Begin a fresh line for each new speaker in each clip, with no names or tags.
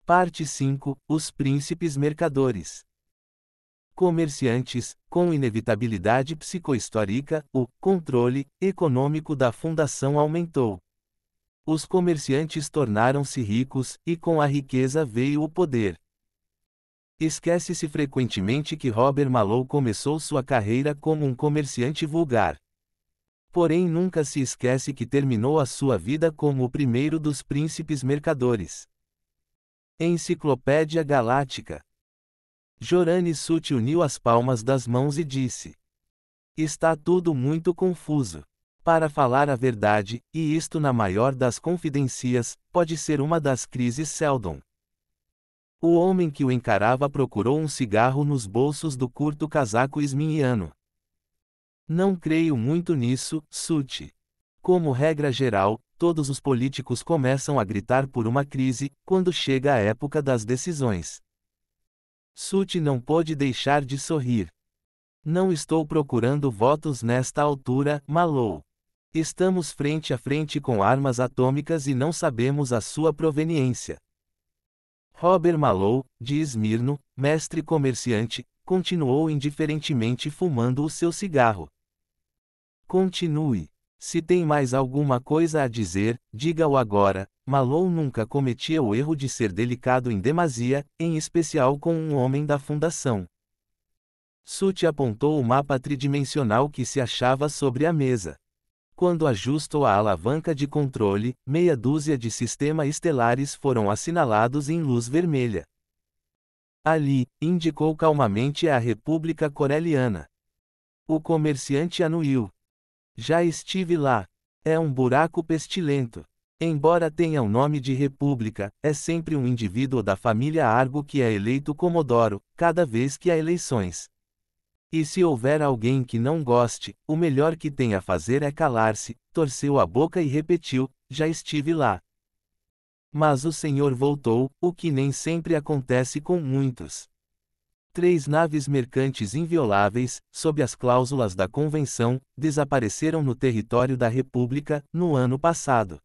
Parte 5. Os príncipes mercadores. Comerciantes, com inevitabilidade psicohistórica, o controle econômico da fundação aumentou. Os comerciantes tornaram-se ricos, e com a riqueza veio o poder. Esquece-se frequentemente que Robert Malow começou sua carreira como um comerciante vulgar. Porém, nunca se esquece que terminou a sua vida como o primeiro dos príncipes mercadores. Enciclopédia Galáctica. Jorane Sutti uniu as palmas das mãos e disse: está tudo muito confuso. Para falar a verdade, e isto na maior das confidências, pode ser uma das crises Seldon. O homem que o encarava procurou um cigarro nos bolsos do curto casaco isminiano. Não creio muito nisso, Sutti. Como regra geral, todos os políticos começam a gritar por uma crise, quando chega a época das decisões. Sutti não pôde deixar de sorrir. Não estou procurando votos nesta altura, Malow. Estamos frente a frente com armas atômicas e não sabemos a sua proveniência. Robert Malow, de Esmirno, mestre comerciante, continuou indiferentemente fumando o seu cigarro. Continue. Se tem mais alguma coisa a dizer, diga-o agora. Malow nunca cometia o erro de ser delicado em demasia, em especial com um homem da fundação. Sutti apontou o mapa tridimensional que se achava sobre a mesa. Quando ajustou a alavanca de controle, meia dúzia de sistemas estelares foram assinalados em luz vermelha. Ali, indicou calmamente a República Coreliana. O comerciante anuiu. Já estive lá. É um buraco pestilento. Embora tenha o nome de República, é sempre um indivíduo da família Argo que é eleito Comodoro, cada vez que há eleições. E se houver alguém que não goste, o melhor que tem a fazer é calar-se, torceu a boca e repetiu: já estive lá. Mas o senhor voltou, o que nem sempre acontece com muitos. 3 naves mercantes invioláveis, sob as cláusulas da Convenção, desapareceram no território da República, no ano passado.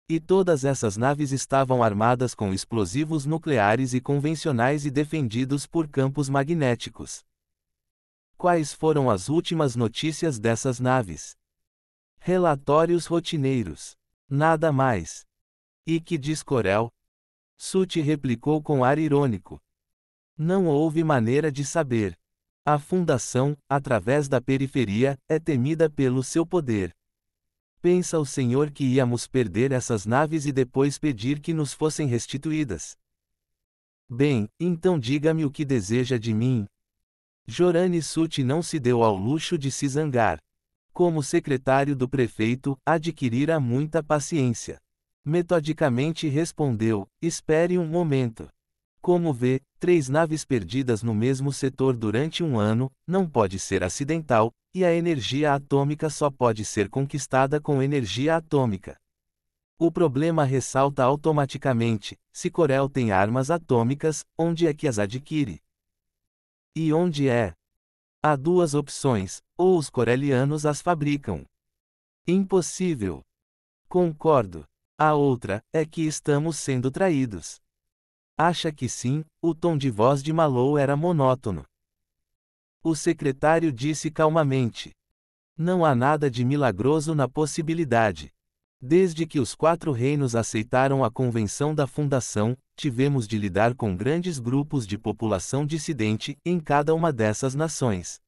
E todas essas naves estavam armadas com explosivos nucleares e convencionais e defendidos por campos magnéticos. Quais foram as últimas notícias dessas naves? Relatórios rotineiros. Nada mais. E que diz Corel? Sutti replicou com ar irônico. Não houve maneira de saber. A fundação, através da periferia, é temida pelo seu poder. Pensa o senhor que íamos perder essas naves e depois pedir que nos fossem restituídas? Bem, então diga-me o que deseja de mim. Jorane Sutti não se deu ao luxo de se zangar. Como secretário do prefeito, adquirira muita paciência. Metodicamente respondeu: espere um momento. Como vê, 3 naves perdidas no mesmo setor durante um ano, não pode ser acidental, e a energia atômica só pode ser conquistada com energia atômica. O problema ressalta automaticamente: se Corel tem armas atômicas, onde é que as adquire? E onde é? Há 2 opções: ou os corelianos as fabricam. Impossível. Concordo. A outra é que estamos sendo traídos. Acha que sim? O tom de voz de Malow era monótono. O secretário disse calmamente: não há nada de milagroso na possibilidade. Desde que os 4 reinos aceitaram a Convenção da Fundação, tivemos de lidar com grandes grupos de população dissidente em cada uma dessas nações.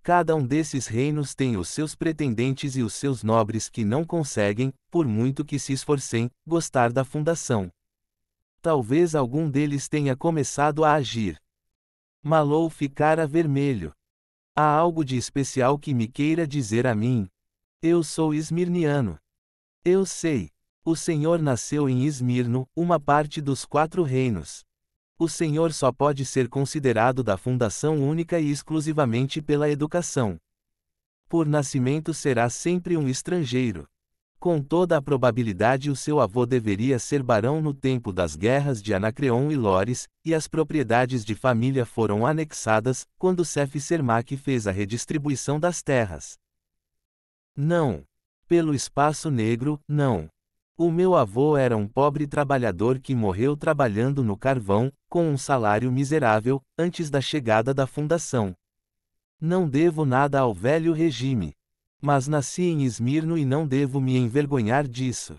Cada um desses reinos tem os seus pretendentes e os seus nobres que não conseguem, por muito que se esforcem, gostar da Fundação. Talvez algum deles tenha começado a agir. Malow ficara vermelho. Há algo de especial que me queira dizer a mim? Eu sou esmirniano. Eu sei. O senhor nasceu em Esmirno, uma parte dos 4 reinos. O senhor só pode ser considerado da fundação única e exclusivamente pela educação. Por nascimento será sempre um estrangeiro. Com toda a probabilidade o seu avô deveria ser barão no tempo das guerras de Anacreon e Lores, e as propriedades de família foram anexadas, quando Sef Sermak fez a redistribuição das terras. Não. Pelo espaço negro, não. O meu avô era um pobre trabalhador que morreu trabalhando no carvão, com um salário miserável, antes da chegada da fundação. Não devo nada ao velho regime. Mas nasci em Esmirno e não devo me envergonhar disso.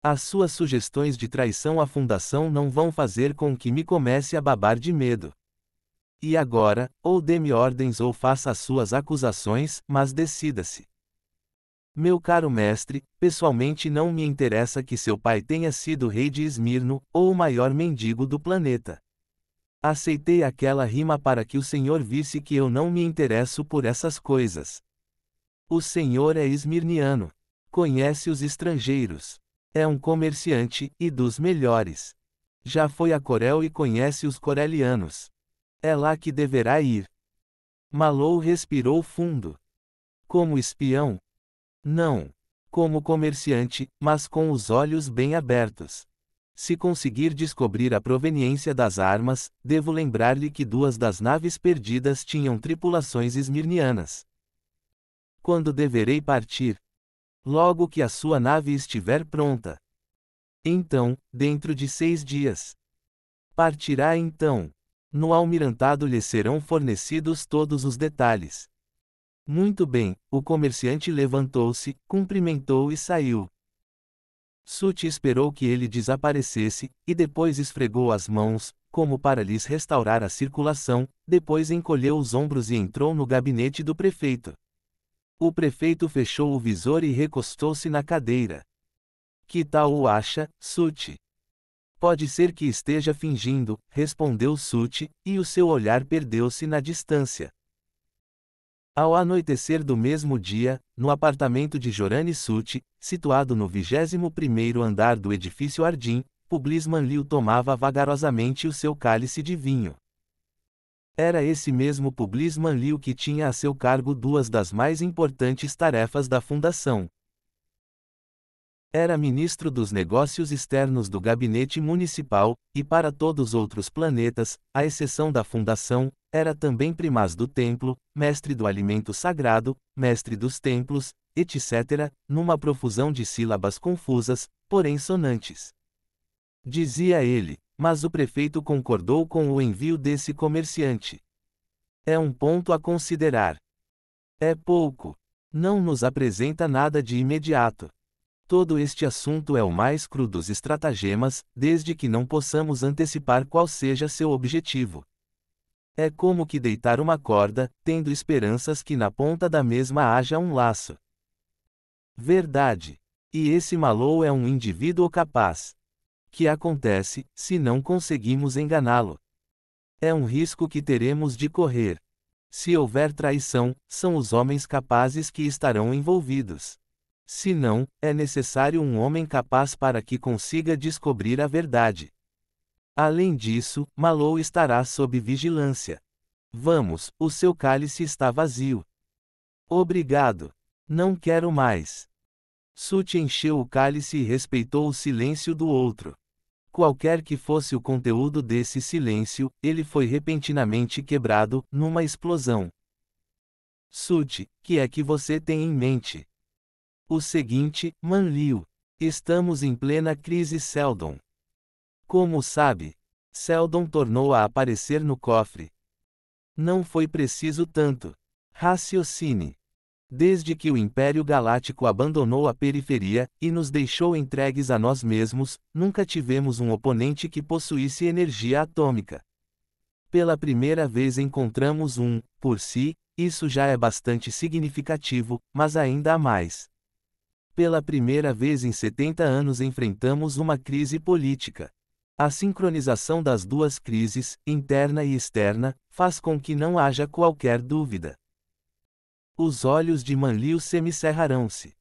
As suas sugestões de traição à fundação não vão fazer com que me comece a babar de medo. E agora, ou dê-me ordens ou faça as suas acusações, mas decida-se. Meu caro mestre, pessoalmente não me interessa que seu pai tenha sido rei de Esmirno, ou o maior mendigo do planeta. Aceitei aquela rima para que o senhor visse que eu não me interesso por essas coisas. O senhor é esmirniano. Conhece os estrangeiros. É um comerciante, e dos melhores. Já foi a Corel e conhece os corelianos. É lá que deverá ir. Malou respirou fundo. Como espião? Não. Como comerciante, mas com os olhos bem abertos. Se conseguir descobrir a proveniência das armas, devo lembrar-lhe que 2 das naves perdidas tinham tripulações esmirnianas. Quando deverei partir? Logo que a sua nave estiver pronta. Então, dentro de 6 dias. Partirá então. No almirantado lhe serão fornecidos todos os detalhes. Muito bem, o comerciante levantou-se, cumprimentou e saiu. Sut esperou que ele desaparecesse, e depois esfregou as mãos, como para lhes restaurar a circulação, depois encolheu os ombros e entrou no gabinete do prefeito. O prefeito fechou o visor e recostou-se na cadeira. Que tal o acha, Sut? Pode ser que esteja fingindo, respondeu Sut, e o seu olhar perdeu-se na distância. Ao anoitecer do mesmo dia, no apartamento de Jorani Sut, situado no 21º andar do edifício Ardim, Publisman Liu tomava vagarosamente o seu cálice de vinho. Era esse mesmo Publisman Liu que tinha a seu cargo 2 das mais importantes tarefas da fundação. Era ministro dos Negócios Externos do Gabinete Municipal, e para todos os outros planetas, à exceção da fundação, era também primaz do templo, mestre do alimento sagrado, mestre dos templos, etc., numa profusão de sílabas confusas, porém sonantes. Dizia ele, mas o prefeito concordou com o envio desse comerciante. É um ponto a considerar. É pouco. Não nos apresenta nada de imediato. Todo este assunto é o mais cru dos estratagemas, desde que não possamos antecipar qual seja seu objetivo. É como que deitar uma corda, tendo esperanças que na ponta da mesma haja um laço. Verdade. E esse Malou é um indivíduo capaz. Que acontece, se não conseguimos enganá-lo? É um risco que teremos de correr. Se houver traição, são os homens capazes que estarão envolvidos. Se não, é necessário um homem capaz para que consiga descobrir a verdade. Além disso, Malou estará sob vigilância. Vamos, o seu cálice está vazio. Obrigado. Não quero mais. Sut encheu o cálice e respeitou o silêncio do outro. Qualquer que fosse o conteúdo desse silêncio, ele foi repentinamente quebrado, numa explosão. Sut, que é que você tem em mente? O seguinte, Man Liu. Estamos em plena crise Seldon. Como sabe? Seldon tornou a aparecer no cofre. Não foi preciso tanto. Raciocine. Desde que o Império Galáctico abandonou a periferia, e nos deixou entregues a nós mesmos, nunca tivemos um oponente que possuísse energia atômica. Pela primeira vez encontramos um, por si, isso já é bastante significativo, mas ainda há mais. Pela primeira vez em 70 anos enfrentamos uma crise política. A sincronização das 2 crises, interna e externa, faz com que não haja qualquer dúvida. Os olhos de Man Liu semicerrarão-se.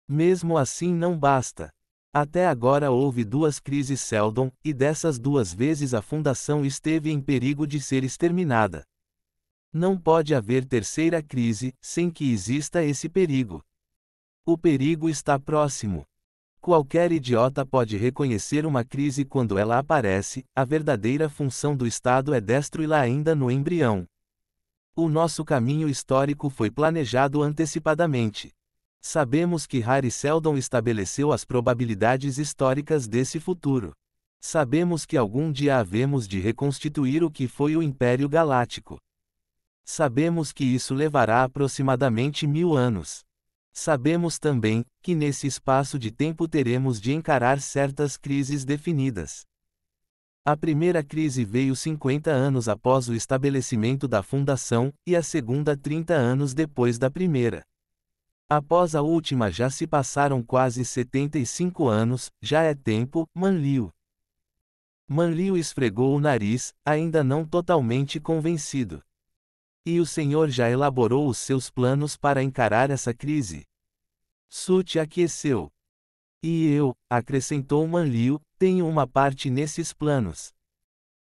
Mesmo assim não basta. Até agora houve 2 crises Seldon, e dessas 2 vezes a fundação esteve em perigo de ser exterminada. Não pode haver terceira crise, sem que exista esse perigo. O perigo está próximo. Qualquer idiota pode reconhecer uma crise quando ela aparece, a verdadeira função do Estado é destruí-la ainda no embrião. O nosso caminho histórico foi planejado antecipadamente. Sabemos que Harry Seldon estabeleceu as probabilidades históricas desse futuro. Sabemos que algum dia havemos de reconstituir o que foi o Império Galáctico. Sabemos que isso levará aproximadamente 1000 anos. Sabemos também que nesse espaço de tempo teremos de encarar certas crises definidas. A primeira crise veio 50 anos após o estabelecimento da fundação, e a segunda 30 anos depois da primeira. Após a última já se passaram quase 75 anos, já é tempo, Manlius. Manlius esfregou o nariz, ainda não totalmente convencido. E o senhor já elaborou os seus planos para encarar essa crise? Sut aqueceu. E eu, acrescentou Manlius, tenho uma parte nesses planos.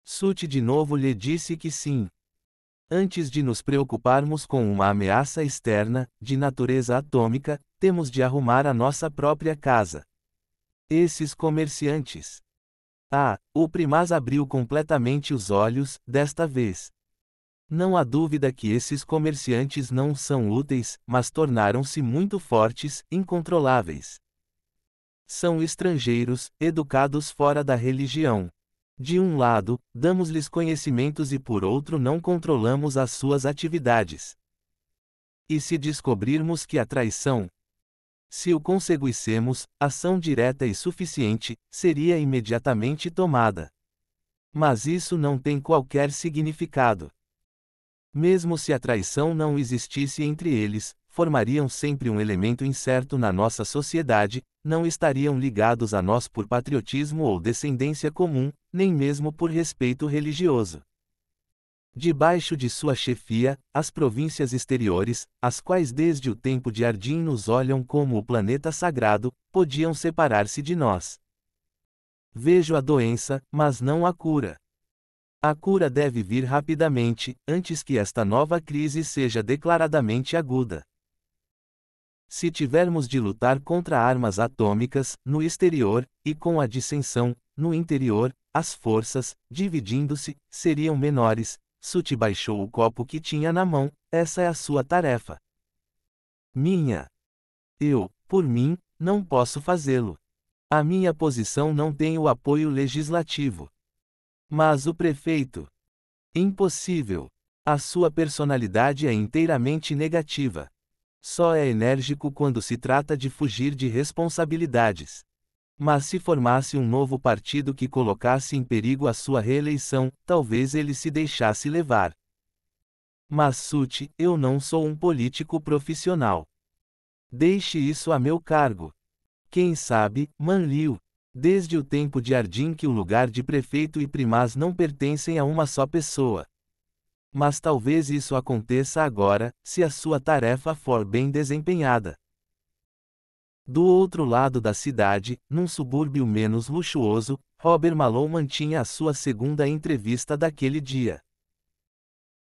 Sut de novo lhe disse que sim. Antes de nos preocuparmos com uma ameaça externa, de natureza atômica, temos de arrumar a nossa própria casa. Esses comerciantes. O primaz abriu completamente os olhos, desta vez. Não há dúvida que esses comerciantes não são úteis, mas tornaram-se muito fortes, incontroláveis. São estrangeiros, educados fora da religião. De um lado, damos-lhes conhecimentos e por outro não controlamos as suas atividades. E se descobrirmos que a traição, se o conseguíssemos, ação direta e suficiente, seria imediatamente tomada. Mas isso não tem qualquer significado. Mesmo se a traição não existisse entre eles, formariam sempre um elemento incerto na nossa sociedade, não estariam ligados a nós por patriotismo ou descendência comum, nem mesmo por respeito religioso. Debaixo de sua chefia, as províncias exteriores, as quais desde o tempo de Ardim nos olham como o planeta sagrado, podiam separar-se de nós. Vejo a doença, mas não a cura. A cura deve vir rapidamente, antes que esta nova crise seja declaradamente aguda. Se tivermos de lutar contra armas atômicas, no exterior, e com a dissensão, no interior, as forças, dividindo-se, seriam menores. Sut baixou o copo que tinha na mão, essa é a sua tarefa. Minha. Eu, por mim, não posso fazê-lo. A minha posição não tem o apoio legislativo. Mas o prefeito. Impossível. A sua personalidade é inteiramente negativa. Só é enérgico quando se trata de fugir de responsabilidades. Mas se formasse um novo partido que colocasse em perigo a sua reeleição, talvez ele se deixasse levar. Mas Sut, eu não sou um político profissional. Deixe isso a meu cargo. Quem sabe, Manlius. Desde o tempo de Ardim que o lugar de prefeito e primaz não pertencem a uma só pessoa. Mas talvez isso aconteça agora, se a sua tarefa for bem desempenhada. Do outro lado da cidade, num subúrbio menos luxuoso, Robert Malone mantinha a sua segunda entrevista daquele dia.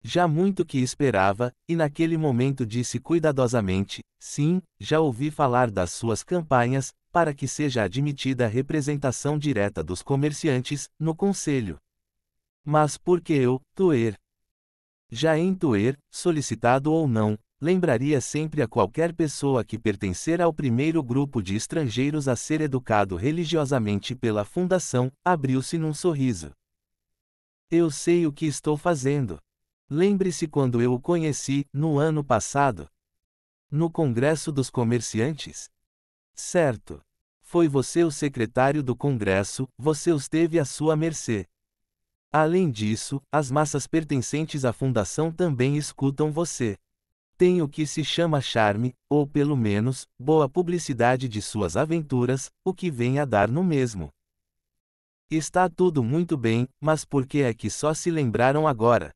Já muito que esperava, e naquele momento disse cuidadosamente: sim, já ouvi falar das suas campanhas, para que seja admitida a representação direta dos comerciantes, no conselho. Mas por que eu, Tuer? Já em Tuer, solicitado ou não, lembraria sempre a qualquer pessoa que pertencer ao primeiro grupo de estrangeiros a ser educado religiosamente pela fundação, abriu-se num sorriso. Eu sei o que estou fazendo. Lembre-se quando eu o conheci, no ano passado. No Congresso dos Comerciantes? Certo. Foi você o secretário do Congresso, você os teve à sua mercê. Além disso, as massas pertencentes à fundação também escutam você. Tem o que se chama charme, ou pelo menos, boa publicidade de suas aventuras, o que vem a dar no mesmo. Está tudo muito bem, mas por que é que só se lembraram agora?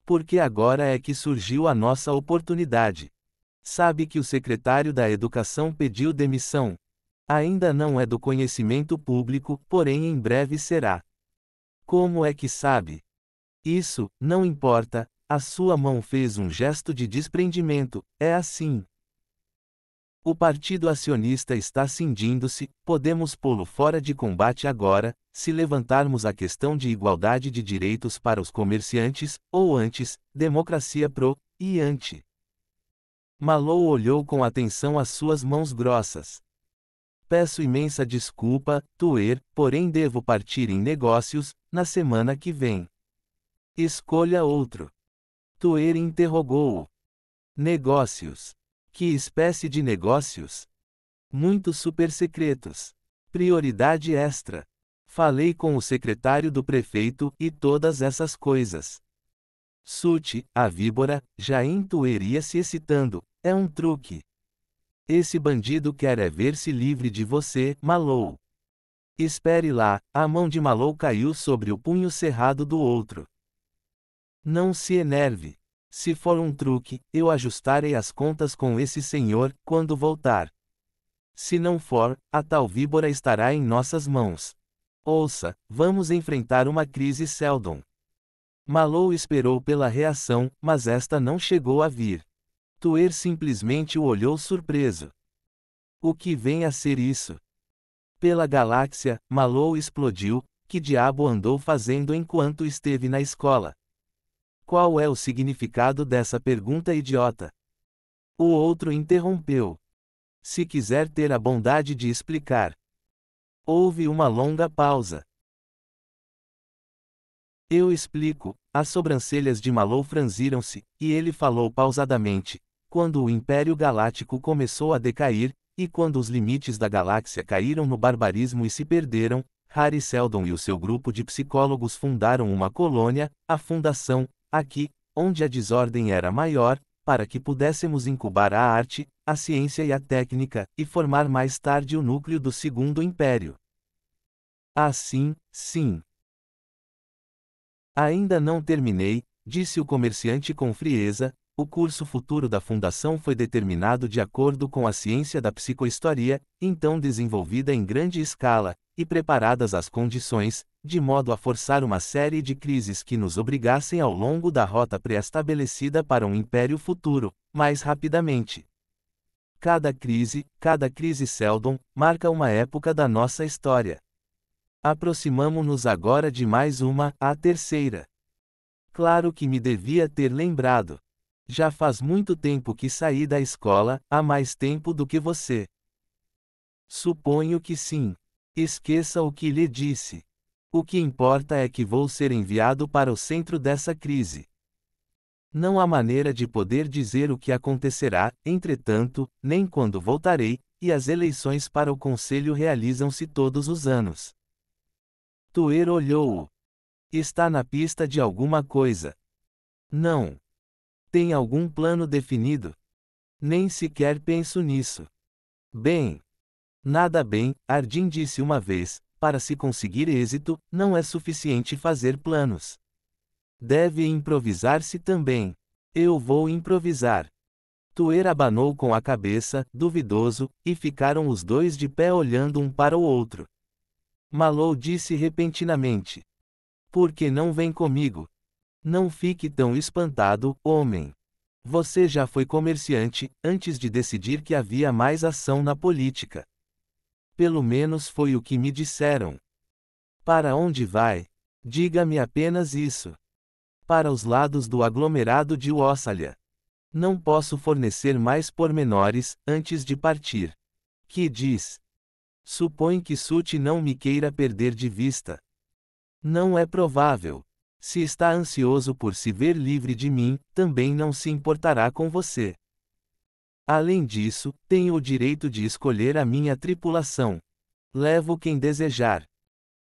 Porque agora é que surgiu a nossa oportunidade. Sabe que o secretário da Educação pediu demissão. Ainda não é do conhecimento público, porém em breve será. Como é que sabe? Isso, não importa, a sua mão fez um gesto de desprendimento, é assim. O Partido Acionista está cindindo-se, podemos pô-lo fora de combate agora, se levantarmos a questão de igualdade de direitos para os comerciantes, ou antes, democracia pro e anti. Malou olhou com atenção as suas mãos grossas. Peço imensa desculpa, Tuer, porém devo partir em negócios, na semana que vem. Escolha outro. Tuer interrogou-o. Negócios. Que espécie de negócios? Muitos supersecretos. Prioridade extra. Falei com o secretário do prefeito e todas essas coisas. Sute, a víbora, já intuiria se excitando, é um truque. Esse bandido quer é ver-se livre de você, Malou. Espere lá, a mão de Malou caiu sobre o punho cerrado do outro. Não se enerve. Se for um truque, eu ajustarei as contas com esse senhor, quando voltar. Se não for, a tal víbora estará em nossas mãos. Ouça, vamos enfrentar uma crise, Seldon. Malou esperou pela reação, mas esta não chegou a vir. Tuer simplesmente o olhou surpreso. O que vem a ser isso? Pela galáxia, Malou explodiu, que diabo andou fazendo enquanto esteve na escola? Qual é o significado dessa pergunta idiota? O outro interrompeu. Se quiser ter a bondade de explicar. Houve uma longa pausa. Eu explico. As sobrancelhas de Malou franziram-se, e ele falou pausadamente. Quando o Império Galáctico começou a decair, e quando os limites da galáxia caíram no barbarismo e se perderam, Harry Seldon e o seu grupo de psicólogos fundaram uma colônia, a Fundação, aqui, onde a desordem era maior, para que pudéssemos incubar a arte, a ciência e a técnica, e formar mais tarde o núcleo do Segundo Império. Assim, sim. Ainda não terminei, disse o comerciante com frieza. O curso futuro da fundação foi determinado de acordo com a ciência da psicohistoria, então desenvolvida em grande escala, e preparadas as condições, de modo a forçar uma série de crises que nos obrigassem ao longo da rota pré-estabelecida para um império futuro, mais rapidamente. Cada crise Seldon, marca uma época da nossa história. Aproximamo-nos agora de mais uma, a terceira. Claro que me devia ter lembrado. Já faz muito tempo que saí da escola, há mais tempo do que você. Suponho que sim. Esqueça o que lhe disse. O que importa é que vou ser enviado para o centro dessa crise. Não há maneira de poder dizer o que acontecerá, entretanto, nem quando voltarei, e as eleições para o conselho realizam-se todos os anos. Tuer olhou-o. Está na pista de alguma coisa. Não. Tem algum plano definido? Nem sequer penso nisso. Bem. Nada bem, Ardin disse uma vez, para se conseguir êxito, não é suficiente fazer planos. Deve improvisar-se também. Eu vou improvisar. Tuer abanou com a cabeça, duvidoso, e ficaram os dois de pé olhando um para o outro. Malou disse repentinamente. Por que não vem comigo? Não fique tão espantado, homem. Você já foi comerciante, antes de decidir que havia mais ação na política. Pelo menos foi o que me disseram. Para onde vai? Diga-me apenas isso. Para os lados do aglomerado de Wassalia. Não posso fornecer mais pormenores, antes de partir. Que diz? Supõe que Sute não me queira perder de vista. Não é provável. Se está ansioso por se ver livre de mim, também não se importará com você. Além disso, tenho o direito de escolher a minha tripulação. Levo quem desejar.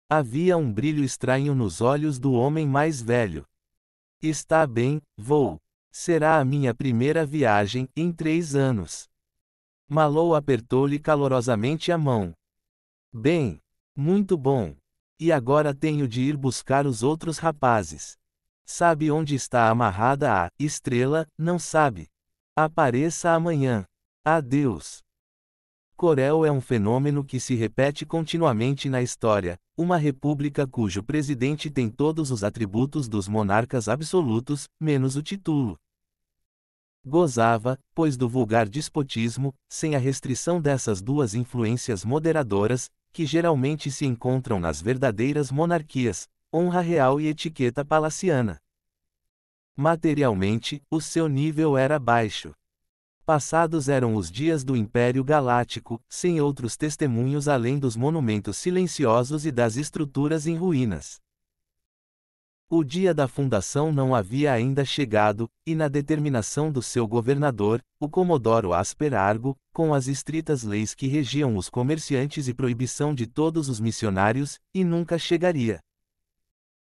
Havia um brilho estranho nos olhos do homem mais velho. Está bem, vou. Será a minha primeira viagem, em 3 anos. Malou apertou-lhe calorosamente a mão. Bem. Muito bom. E agora tenho de ir buscar os outros rapazes. Sabe onde está amarrada a estrela, não sabe? Apareça amanhã. Adeus. Corel é um fenômeno que se repete continuamente na história, uma república cujo presidente tem todos os atributos dos monarcas absolutos, menos o título. Gozava, pois do vulgar despotismo, sem a restrição dessas duas influências moderadoras, que geralmente se encontram nas verdadeiras monarquias, honra real e etiqueta palaciana. Materialmente, o seu nível era baixo. Passados eram os dias do Império Galáctico, sem outros testemunhos além dos monumentos silenciosos e das estruturas em ruínas. O dia da fundação não havia ainda chegado, e na determinação do seu governador, o Comodoro Asper Argo, com as estritas leis que regiam os comerciantes e proibição de todos os missionários, e nunca chegaria.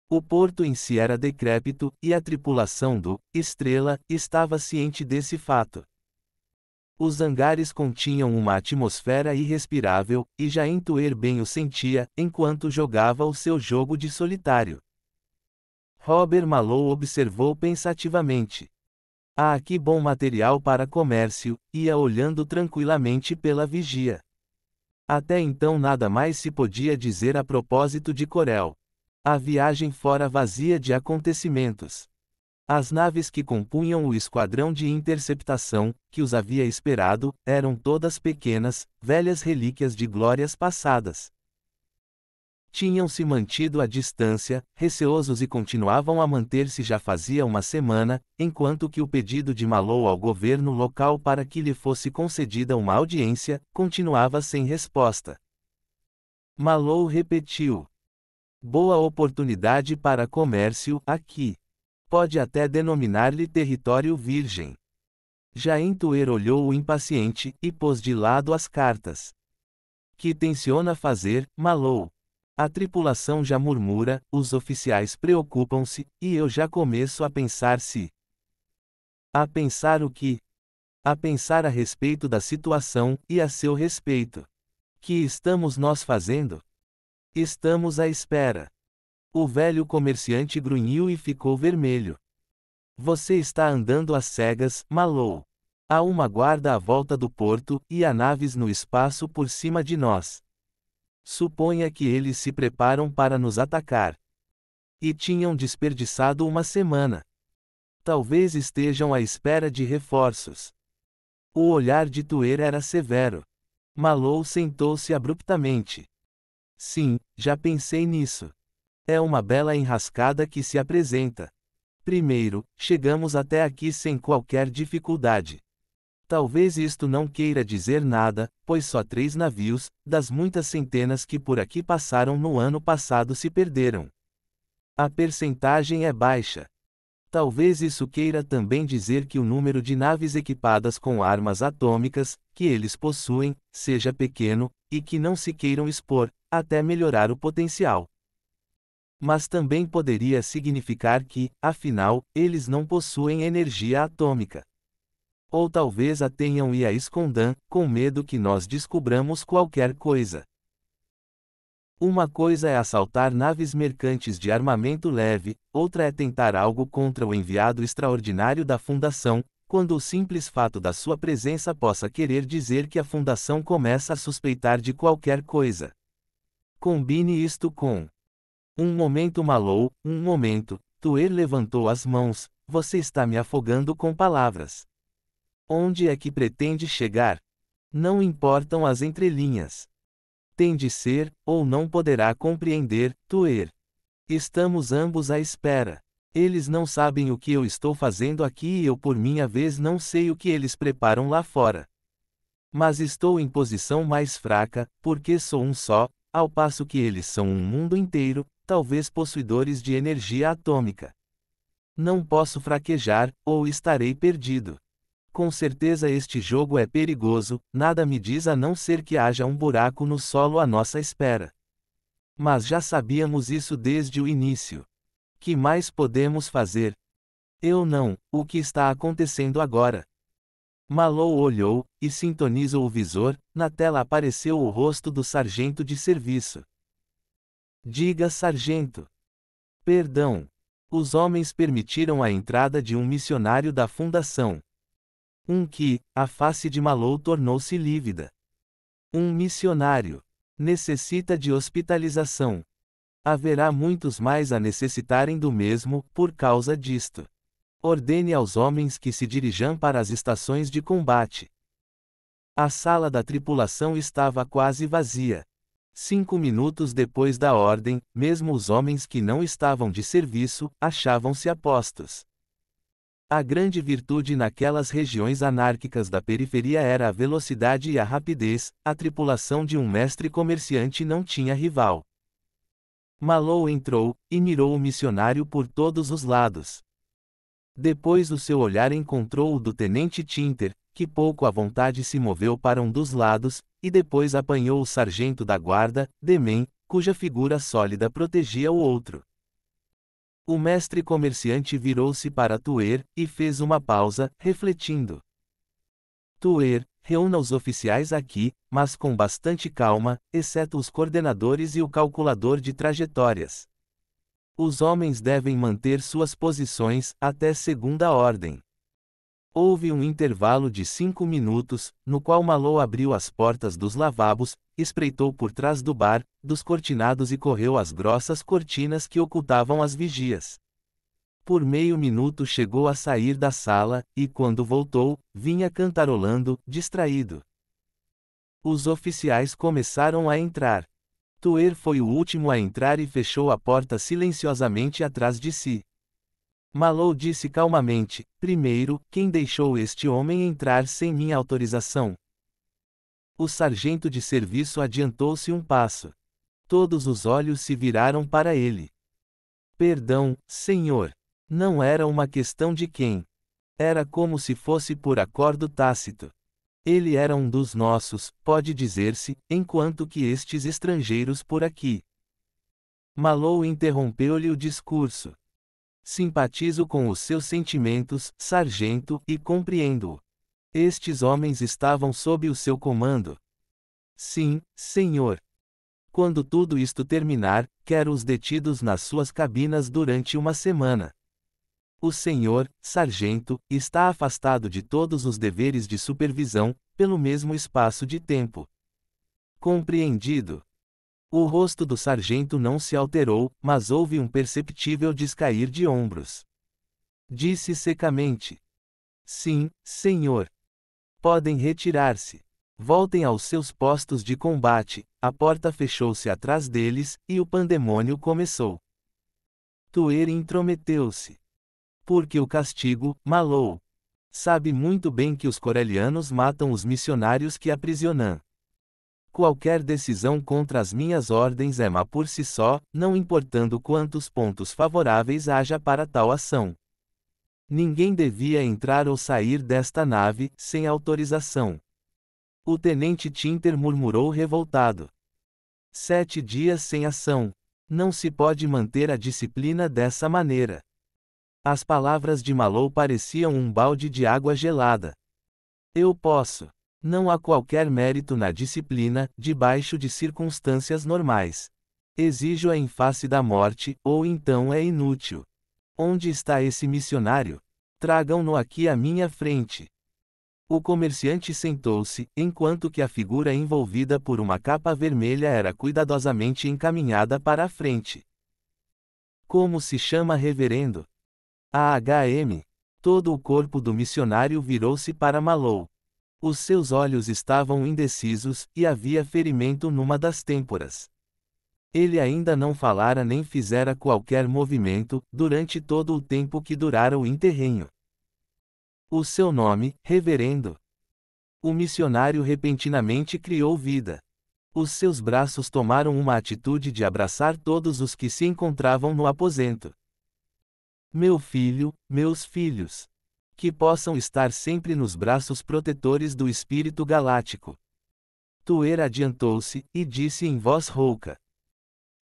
O porto em si era decrépito, e a tripulação do Estrela estava ciente desse fato. Os hangares continham uma atmosfera irrespirável, e já Tuer bem o sentia, enquanto jogava o seu jogo de solitário. Robert Mallow observou pensativamente. "Ah, aqui bom material para comércio", ia olhando tranquilamente pela vigia. Até então nada mais se podia dizer a propósito de Corel. A viagem fora vazia de acontecimentos. As naves que compunham o esquadrão de interceptação, que os havia esperado, eram todas pequenas, velhas relíquias de glórias passadas. Tinham se mantido à distância, receosos e continuavam a manter-se já fazia uma semana, enquanto que o pedido de Mallow ao governo local para que lhe fosse concedida uma audiência, continuava sem resposta. Mallow repetiu. "Boa oportunidade para comércio, aqui. Pode até denominar-lhe território virgem." Tuer olhou-o impaciente, e pôs de lado as cartas. "Que tenciona fazer, Mallow? A tripulação já murmura, os oficiais preocupam-se, e eu já começo a pensar se... A pensar o que? A pensar a respeito da situação, e a seu respeito. Que estamos nós fazendo? Estamos à espera." O velho comerciante grunhiu e ficou vermelho. "Você está andando às cegas, Mallow. Há uma guarda à volta do porto, e há naves no espaço por cima de nós. Suponha que eles se preparam para nos atacar. E tinham desperdiçado uma semana. Talvez estejam à espera de reforços." O olhar de Tuer era severo. Mallow sentou-se abruptamente. "Sim, já pensei nisso. É uma bela enrascada que se apresenta. Primeiro, chegamos até aqui sem qualquer dificuldade. Talvez isto não queira dizer nada, pois só 3 navios, das muitas centenas que por aqui passaram no ano passado se perderam. A percentagem é baixa. Talvez isso queira também dizer que o número de naves equipadas com armas atômicas, que eles possuem, seja pequeno, e que não se queiram expor, até melhorar o potencial. Mas também poderia significar que, afinal, eles não possuem energia atômica. Ou talvez a tenham e a escondam, com medo que nós descubramos qualquer coisa. Uma coisa é assaltar naves mercantes de armamento leve, outra é tentar algo contra o enviado extraordinário da Fundação, quando o simples fato da sua presença possa querer dizer que a Fundação começa a suspeitar de qualquer coisa. Combine isto com... Um momento, Mallow, um momento. Tuer levantou as mãos. "Você está me afogando com palavras. Onde é que pretende chegar? Não importam as entrelinhas. Tem de ser, ou não poderá compreender, Tuer. Estamos ambos à espera. Eles não sabem o que eu estou fazendo aqui e eu por minha vez não sei o que eles preparam lá fora. Mas estou em posição mais fraca, porque sou um só, ao passo que eles são um mundo inteiro, talvez possuidores de energia atômica. Não posso fraquejar, ou estarei perdido. Com certeza este jogo é perigoso, nada me diz a não ser que haja um buraco no solo à nossa espera. Mas já sabíamos isso desde o início. Que mais podemos fazer? Eu não, o que está acontecendo agora?" Mallow olhou, e sintonizou o visor, na tela apareceu o rosto do sargento de serviço. "Diga, sargento." "Perdão. Os homens permitiram a entrada de um missionário da Fundação." A face de Mallow tornou-se lívida. "Um missionário. Necessita de hospitalização. Haverá muitos mais a necessitarem do mesmo, por causa disto. Ordene aos homens que se dirijam para as estações de combate." A sala da tripulação estava quase vazia. 5 minutos depois da ordem, mesmo os homens que não estavam de serviço, achavam-se a postos. A grande virtude naquelas regiões anárquicas da periferia era a velocidade e a rapidez, a tripulação de um mestre comerciante não tinha rival. Mallow entrou, e mirou o missionário por todos os lados. Depois o seu olhar encontrou o do tenente Tinter, que pouco à vontade se moveu para um dos lados, e depois apanhou o sargento da guarda, Demen, cuja figura sólida protegia o outro. O mestre comerciante virou-se para Tuer, e fez uma pausa, refletindo. Tuer, reúna os oficiais aqui, mas com bastante calma, exceto os coordenadores e o calculador de trajetórias. Os homens devem manter suas posições, até segunda ordem. Houve um intervalo de 5 minutos, no qual Mallow abriu as portas dos lavabos, espreitou por trás do bar, dos cortinados e correu as grossas cortinas que ocultavam as vigias. Por meio minuto chegou a sair da sala, e quando voltou, vinha cantarolando, distraído. Os oficiais começaram a entrar. Tuer foi o último a entrar e fechou a porta silenciosamente atrás de si. Mallow disse calmamente: primeiro, quem deixou este homem entrar sem minha autorização? O sargento de serviço adiantou-se um passo. Todos os olhos se viraram para ele. Perdão, senhor. Não era uma questão de quem. Era como se fosse por acordo tácito. Ele era um dos nossos, pode dizer-se, enquanto que estes estrangeiros por aqui. Mallow interrompeu-lhe o discurso. Simpatizo com os seus sentimentos, sargento, e compreendo-o. Estes homens estavam sob o seu comando. Sim, senhor. Quando tudo isto terminar, quero-os detidos nas suas cabinas durante uma semana. O senhor, sargento, está afastado de todos os deveres de supervisão, pelo mesmo espaço de tempo. Compreendido. O rosto do sargento não se alterou, mas houve um perceptível descair de ombros. Disse secamente: sim, senhor. Podem retirar-se. Voltem aos seus postos de combate. A porta fechou-se atrás deles, e o pandemônio começou. Tuer intrometeu-se. Porque o castigo, Mallow. Sabe muito bem que os corelianos matam os missionários que aprisionam. Qualquer decisão contra as minhas ordens é má por si só, não importando quantos pontos favoráveis haja para tal ação. Ninguém devia entrar ou sair desta nave, sem autorização. O tenente Tinter murmurou revoltado. 7 dias sem ação. Não se pode manter a disciplina dessa maneira. As palavras de Mallow pareciam um balde de água gelada. Eu posso. Não há qualquer mérito na disciplina, debaixo de circunstâncias normais. Exijo-a em face da morte, ou então é inútil. Onde está esse missionário? Tragam-no aqui à minha frente. O comerciante sentou-se, enquanto que a figura envolvida por uma capa vermelha era cuidadosamente encaminhada para a frente. Como se chama reverendo? AHM. Todo o corpo do missionário virou-se para Mallow. Os seus olhos estavam indecisos, e havia ferimento numa das têmporas. Ele ainda não falara nem fizera qualquer movimento, durante todo o tempo que durara o interregno. O seu nome, reverendo? O missionário repentinamente criou vida. Os seus braços tomaram uma atitude de abraçar todos os que se encontravam no aposento. Meu filho, meus filhos. Que possam estar sempre nos braços protetores do espírito galáctico. Tuer adiantou-se, e disse em voz rouca: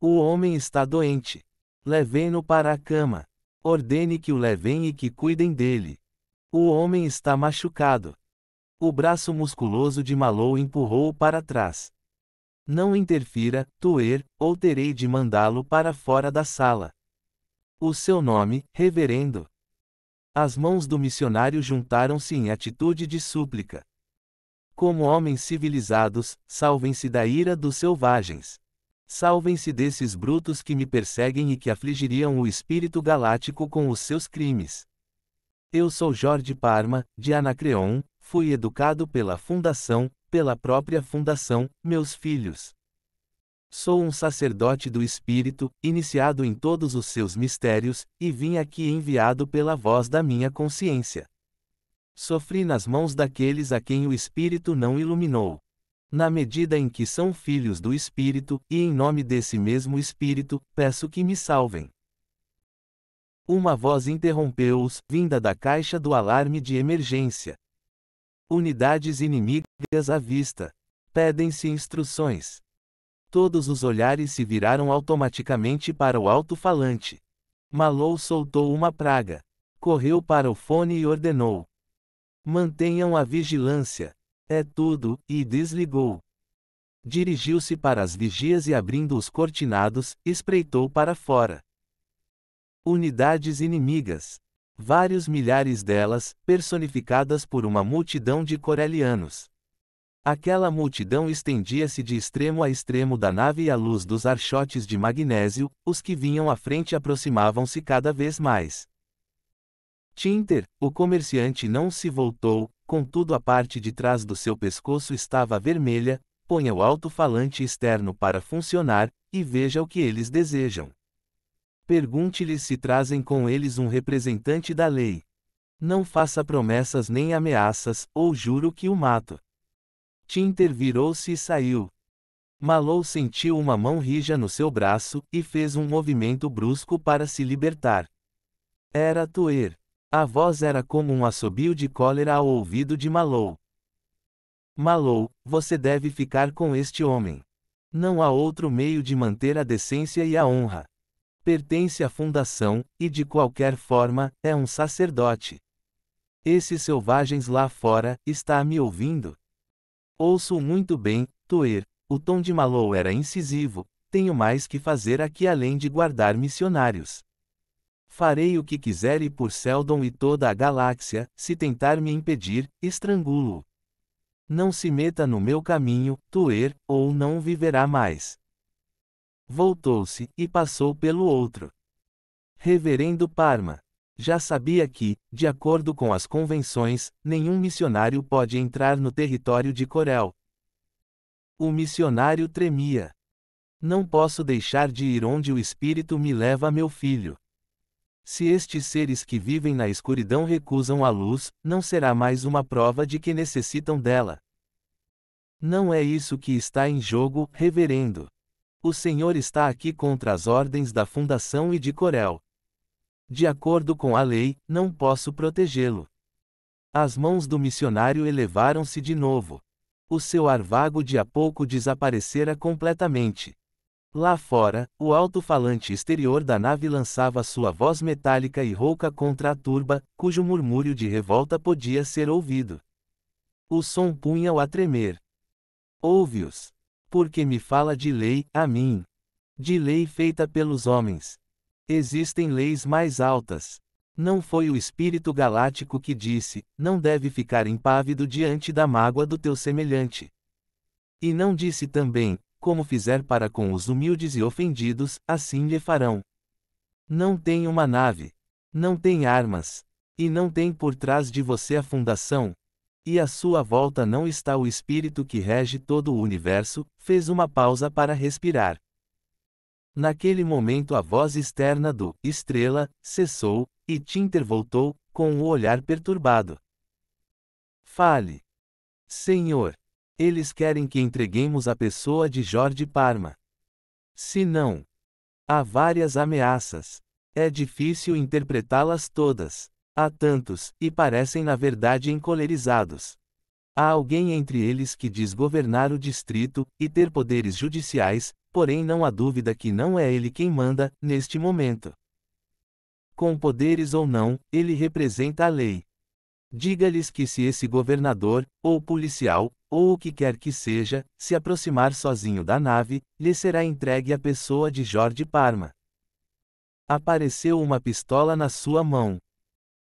o homem está doente. Levem-no para a cama. Ordene que o levem e que cuidem dele. O homem está machucado. O braço musculoso de Mallow empurrou-o para trás. Não interfira, Tuer, ou terei de mandá-lo para fora da sala. O seu nome, reverendo? As mãos do missionário juntaram-se em atitude de súplica. Como homens civilizados, salvem-se da ira dos selvagens. Salvem-se desses brutos que me perseguem e que afligiriam o espírito galáctico com os seus crimes. Eu sou Jorge Parma, de Anacreon, fui educado pela Fundação, pela própria Fundação, meus filhos. Sou um sacerdote do Espírito, iniciado em todos os seus mistérios, e vim aqui enviado pela voz da minha consciência. Sofri nas mãos daqueles a quem o Espírito não iluminou. Na medida em que são filhos do Espírito, e em nome desse mesmo Espírito, peço que me salvem. Uma voz interrompeu-os, vinda da caixa do alarme de emergência. Unidades inimigas à vista. Pedem-se instruções. Todos os olhares se viraram automaticamente para o alto-falante. Malou soltou uma praga. Correu para o fone e ordenou: mantenham a vigilância. É tudo, e desligou. Dirigiu-se para as vigias e, abrindo os cortinados, espreitou para fora. Unidades inimigas. Vários milhares delas, personificadas por uma multidão de corelianos. Aquela multidão estendia-se de extremo a extremo da nave e à luz dos archotes de magnésio, os que vinham à frente aproximavam-se cada vez mais. Tinter, o comerciante, não se voltou, contudo a parte de trás do seu pescoço estava vermelha. Ponha o alto-falante externo para funcionar, e veja o que eles desejam. Pergunte-lhes se trazem com eles um representante da lei. Não faça promessas nem ameaças, ou juro que o mato. Tinter virou-se e saiu. Malou sentiu uma mão rija no seu braço, e fez um movimento brusco para se libertar. Era Tuer. A voz era como um assobio de cólera ao ouvido de Malou. Malou, você deve ficar com este homem. Não há outro meio de manter a decência e a honra. Pertence à fundação, e de qualquer forma, é um sacerdote. Esses selvagens lá fora, está me ouvindo? Ouço muito bem, Tuer. O tom de Malou era incisivo. Tenho mais que fazer aqui além de guardar missionários. Farei o que quiser e por Seldon e toda a galáxia, se tentar me impedir, estrangulo-o. Não se meta no meu caminho, Tuer, ou não viverá mais. Voltou-se, e passou pelo outro. Reverendo Parma. Já sabia que, de acordo com as convenções, nenhum missionário pode entrar no território de Corel. O missionário tremia. Não posso deixar de ir onde o Espírito me leva, meu filho. Se estes seres que vivem na escuridão recusam a luz, não será mais uma prova de que necessitam dela. Não é isso que está em jogo, reverendo. O Senhor está aqui contra as ordens da Fundação e de Corel. De acordo com a lei, não posso protegê-lo. As mãos do missionário elevaram-se de novo. O seu ar vago de há pouco desaparecera completamente. Lá fora, o alto-falante exterior da nave lançava sua voz metálica e rouca contra a turba, cujo murmúrio de revolta podia ser ouvido. O som punha-o a tremer. Ouve-os. Porque me fala de lei, a mim. De lei feita pelos homens. Existem leis mais altas. Não foi o espírito galáctico que disse: não deve ficar impávido diante da mágoa do teu semelhante. E não disse também: como fizer para com os humildes e ofendidos, assim lhe farão. Não tem uma nave. Não tem armas. E não tem por trás de você a fundação. E à sua volta não está o espírito que rege todo o universo. Fez uma pausa para respirar. Naquele momento a voz externa do Estrela cessou, e Tinter voltou, com o olhar perturbado. Fale. Senhor. Eles querem que entreguemos a pessoa de Jorge Parma. Se não, há várias ameaças. É difícil interpretá-las todas. Há tantos, e parecem na verdade encolerizados. Há alguém entre eles que diz governar o distrito, e ter poderes judiciais, porém não há dúvida que não é ele quem manda, neste momento. Com poderes ou não, ele representa a lei. Diga-lhes que se esse governador, ou policial, ou o que quer que seja, se aproximar sozinho da nave, lhe será entregue a pessoa de Jorge Parma. Apareceu uma pistola na sua mão.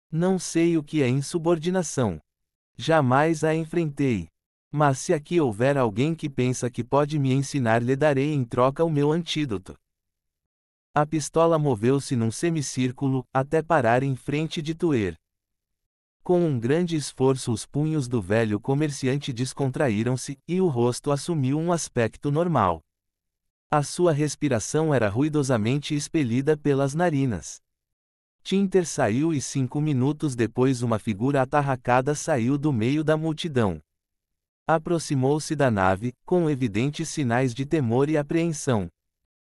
Não sei o que é insubordinação. Jamais a enfrentei. Mas se aqui houver alguém que pensa que pode me ensinar, lhe darei em troca o meu antídoto. A pistola moveu-se num semicírculo, até parar em frente de Tuer. Com um grande esforço os punhos do velho comerciante descontraíram-se, e o rosto assumiu um aspecto normal. A sua respiração era ruidosamente expelida pelas narinas. Tinter saiu e 5 minutos depois uma figura atarracada saiu do meio da multidão. Aproximou-se da nave, com evidentes sinais de temor e apreensão.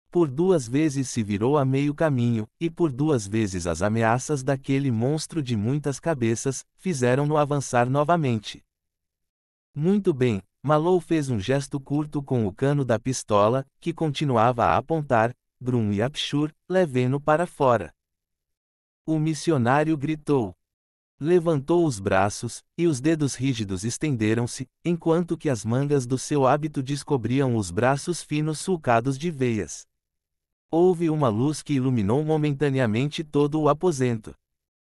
Por 2 vezes se virou a meio caminho, e por 2 vezes as ameaças daquele monstro de muitas cabeças, fizeram-no avançar novamente. Muito bem, Mallow fez um gesto curto com o cano da pistola, que continuava a apontar, Grum e Apshur, levem-no para fora. O missionário gritou. Levantou os braços, e os dedos rígidos estenderam-se, enquanto que as mangas do seu hábito descobriam os braços finos sulcados de veias. Houve uma luz que iluminou momentaneamente todo o aposento.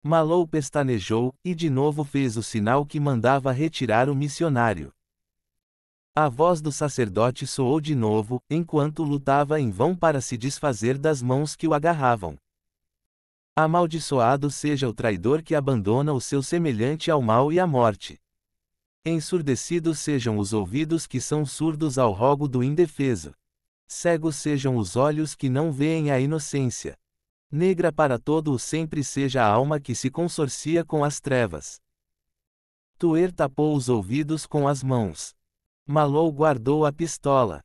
Mallow pestanejou, e de novo fez o sinal que mandava retirar o missionário. A voz do sacerdote soou de novo, enquanto lutava em vão para se desfazer das mãos que o agarravam. Amaldiçoado seja o traidor que abandona o seu semelhante ao mal e à morte. Ensurdecidos sejam os ouvidos que são surdos ao rogo do indefeso. Cegos sejam os olhos que não veem a inocência. Negra para todo o sempre seja a alma que se consorcia com as trevas. Tuer tapou os ouvidos com as mãos. Mallow guardou a pistola.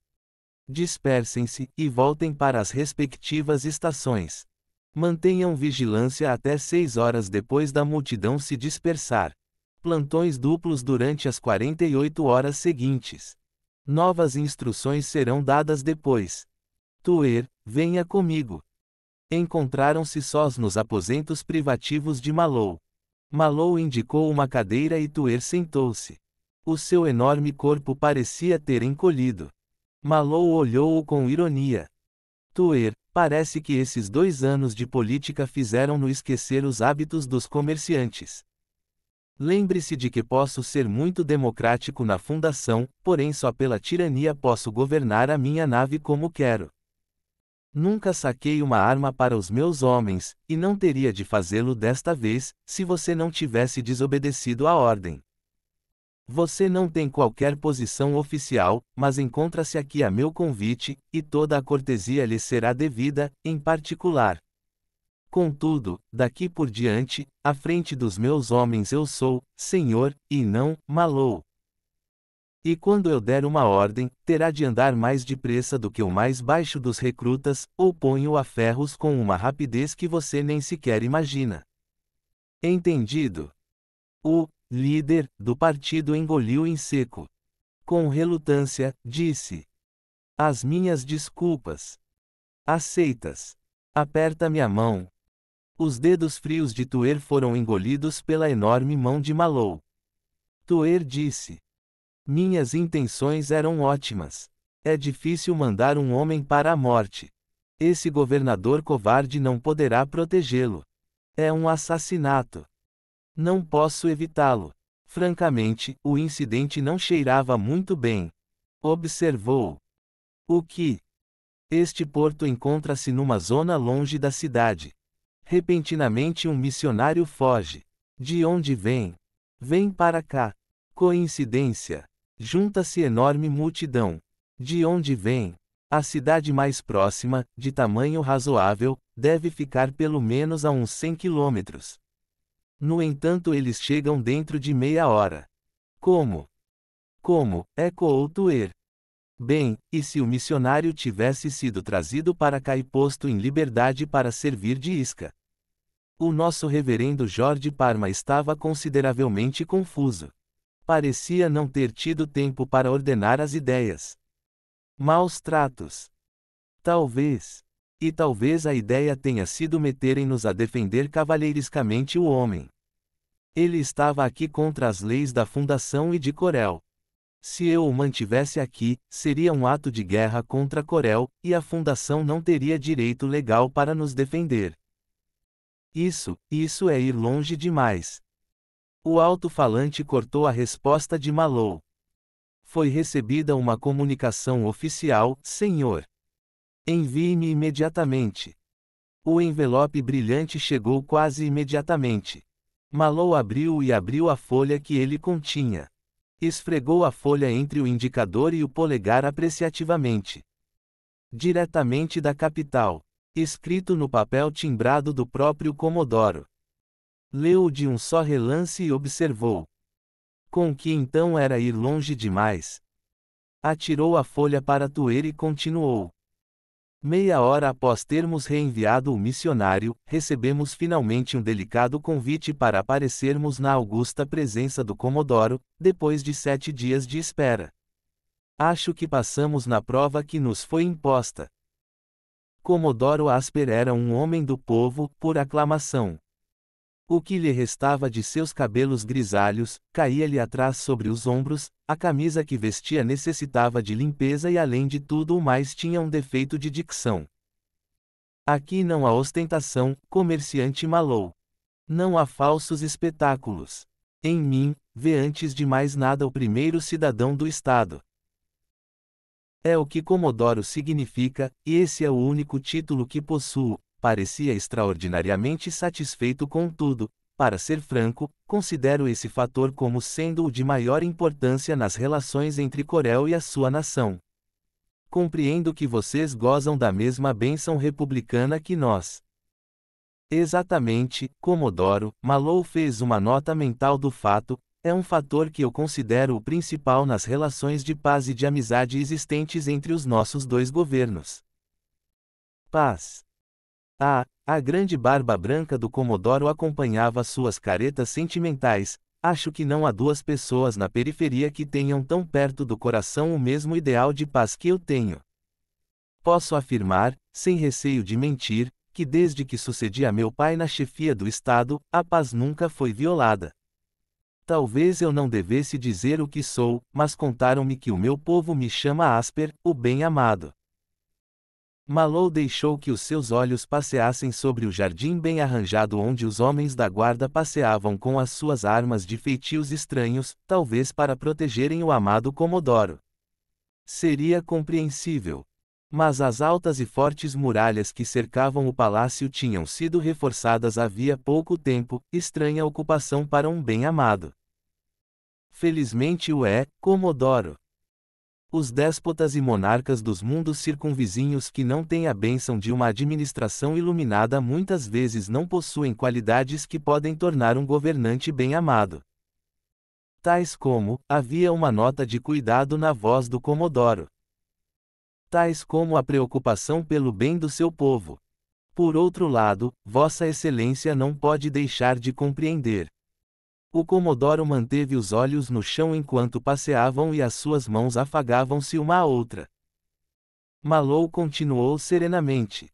Dispersem-se, e voltem para as respectivas estações. Mantenham vigilância até 6 horas depois da multidão se dispersar. Plantões duplos durante as 48 horas seguintes. Novas instruções serão dadas depois. Tuer, venha comigo. Encontraram-se sós nos aposentos privativos de Mallow. Mallow indicou uma cadeira e Tuer sentou-se. O seu enorme corpo parecia ter encolhido. Mallow olhou-o com ironia. Tuer, parece que esses 2 anos de política fizeram-no esquecer os hábitos dos comerciantes. Lembre-se de que posso ser muito democrático na fundação, porém só pela tirania posso governar a minha nave como quero. Nunca saquei uma arma para os meus homens, e não teria de fazê-lo desta vez, se você não tivesse desobedecido à ordem. Você não tem qualquer posição oficial, mas encontra-se aqui a meu convite, e toda a cortesia lhe será devida, em particular. Contudo, daqui por diante, à frente dos meus homens eu sou, senhor, e não, Mallow. E quando eu der uma ordem, terá de andar mais depressa do que o mais baixo dos recrutas, ou ponho a ferros com uma rapidez que você nem sequer imagina. Entendido? O líder do partido engoliu em seco. Com relutância, disse: As minhas desculpas. Aceitas. Aperta-me a mão. Os dedos frios de Tuer foram engolidos pela enorme mão de Mallow. Tuer disse: Minhas intenções eram ótimas. É difícil mandar um homem para a morte. Esse governador covarde não poderá protegê-lo. É um assassinato. Não posso evitá-lo. Francamente, o incidente não cheirava muito bem. Observou. O que? Este porto encontra-se numa zona longe da cidade. Repentinamente um missionário foge. De onde vem? Vem para cá. Coincidência. Junta-se enorme multidão. De onde vem? A cidade mais próxima, de tamanho razoável, deve ficar pelo menos a uns 100 quilômetros. No entanto eles chegam dentro de meia hora. Como? Como? Ecoou Tuer. Bem, e se o missionário tivesse sido trazido para cá e posto em liberdade para servir de isca? O nosso reverendo Jorge Parma estava consideravelmente confuso. Parecia não ter tido tempo para ordenar as ideias. Maus tratos. Talvez. E talvez a ideia tenha sido meterem-nos a defender cavalheiriscamente o homem. Ele estava aqui contra as leis da Fundação e de Corel. Se eu o mantivesse aqui, seria um ato de guerra contra Corel, e a Fundação não teria direito legal para nos defender. Isso é ir longe demais. O alto-falante cortou a resposta de Mallow. Foi recebida uma comunicação oficial, senhor. Envie-me imediatamente. O envelope brilhante chegou quase imediatamente. Mallow abriu e abriu a folha que ele continha. Esfregou a folha entre o indicador e o polegar apreciativamente. diretamente da capital, escrito no papel timbrado do próprio Comodoro. Leu-o de um só relance e observou. Com que então era ir longe demais. Atirou a folha para Tuer e continuou. Meia hora após termos reenviado o missionário, recebemos finalmente um delicado convite para aparecermos na augusta presença do Comodoro, depois de 7 dias de espera. Acho que passamos na prova que nos foi imposta. Comodoro Asper era um homem do povo, por aclamação. O que lhe restava de seus cabelos grisalhos, caía-lhe atrás sobre os ombros, a camisa que vestia necessitava de limpeza e além de tudo o mais tinha um defeito de dicção. Aqui não há ostentação, comerciante Malou. Não há falsos espetáculos. Em mim, vê antes de mais nada o primeiro cidadão do Estado. É o que Comodoro significa, e esse é o único título que possuo. Parecia extraordinariamente satisfeito com tudo. Para ser franco, considero esse fator como sendo o de maior importância nas relações entre Corel e a sua nação. Compreendo que vocês gozam da mesma bênção republicana que nós. Exatamente, Comodoro, Malou fez uma nota mental do fato, é um fator que eu considero o principal nas relações de paz e de amizade existentes entre os nossos dois governos. Paz. A grande barba branca do Comodoro acompanhava suas caretas sentimentais. Acho que não há duas pessoas na periferia que tenham tão perto do coração o mesmo ideal de paz que eu tenho. Posso afirmar, sem receio de mentir, que desde que sucedi a meu pai na chefia do Estado, a paz nunca foi violada. Talvez eu não devesse dizer o que sou, mas contaram-me que o meu povo me chama Asper, o bem-amado. Malou deixou que os seus olhos passeassem sobre o jardim bem arranjado onde os homens da guarda passeavam com as suas armas de feitios estranhos, talvez para protegerem o amado Comodoro. Seria compreensível. Mas as altas e fortes muralhas que cercavam o palácio tinham sido reforçadas havia pouco tempo, estranha ocupação para um bem-amado. Felizmente o é, Comodoro. Os déspotas e monarcas dos mundos circunvizinhos que não têm a bênção de uma administração iluminada muitas vezes não possuem qualidades que podem tornar um governante bem-amado. Tais como, havia uma nota de cuidado na voz do Comodoro. Tais como a preocupação pelo bem do seu povo. Por outro lado, Vossa Excelência não pode deixar de compreender. O Comodoro manteve os olhos no chão enquanto passeavam e as suas mãos afagavam-se uma à outra. Malou continuou serenamente.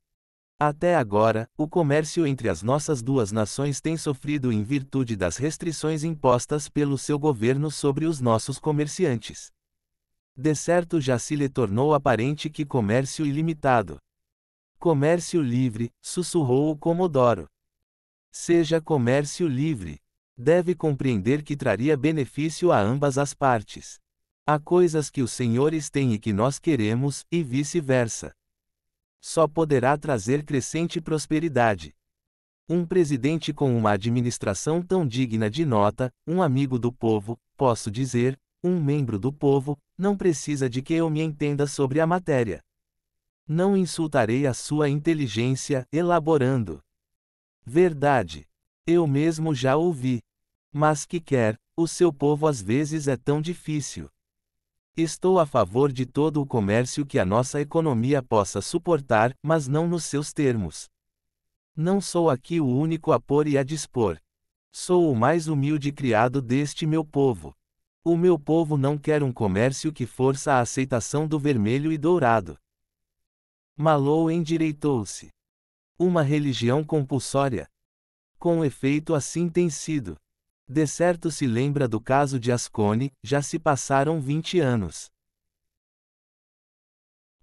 Até agora, o comércio entre as nossas duas nações tem sofrido em virtude das restrições impostas pelo seu governo sobre os nossos comerciantes. De certo já se lhe tornou aparente que comércio ilimitado. Comércio livre, sussurrou o Comodoro. Seja comércio livre. Deve compreender que traria benefício a ambas as partes. Há coisas que os senhores têm e que nós queremos, e vice-versa. Só poderá trazer crescente prosperidade. Um presidente com uma administração tão digna de nota, um amigo do povo, posso dizer, um membro do povo, não precisa de que eu me entenda sobre a matéria. Não insultarei a sua inteligência, elaborando. Verdade. Eu mesmo já ouvi. Mas que quer, o seu povo às vezes é tão difícil. Estou a favor de todo o comércio que a nossa economia possa suportar, mas não nos seus termos. Não sou aqui o único a pôr e a dispor. Sou o mais humilde criado deste meu povo. O meu povo não quer um comércio que força a aceitação do vermelho e dourado. Malou endireitou-se. Uma religião compulsória. Com efeito assim tem sido. De certo se lembra do caso de Ascone, já se passaram 20 anos.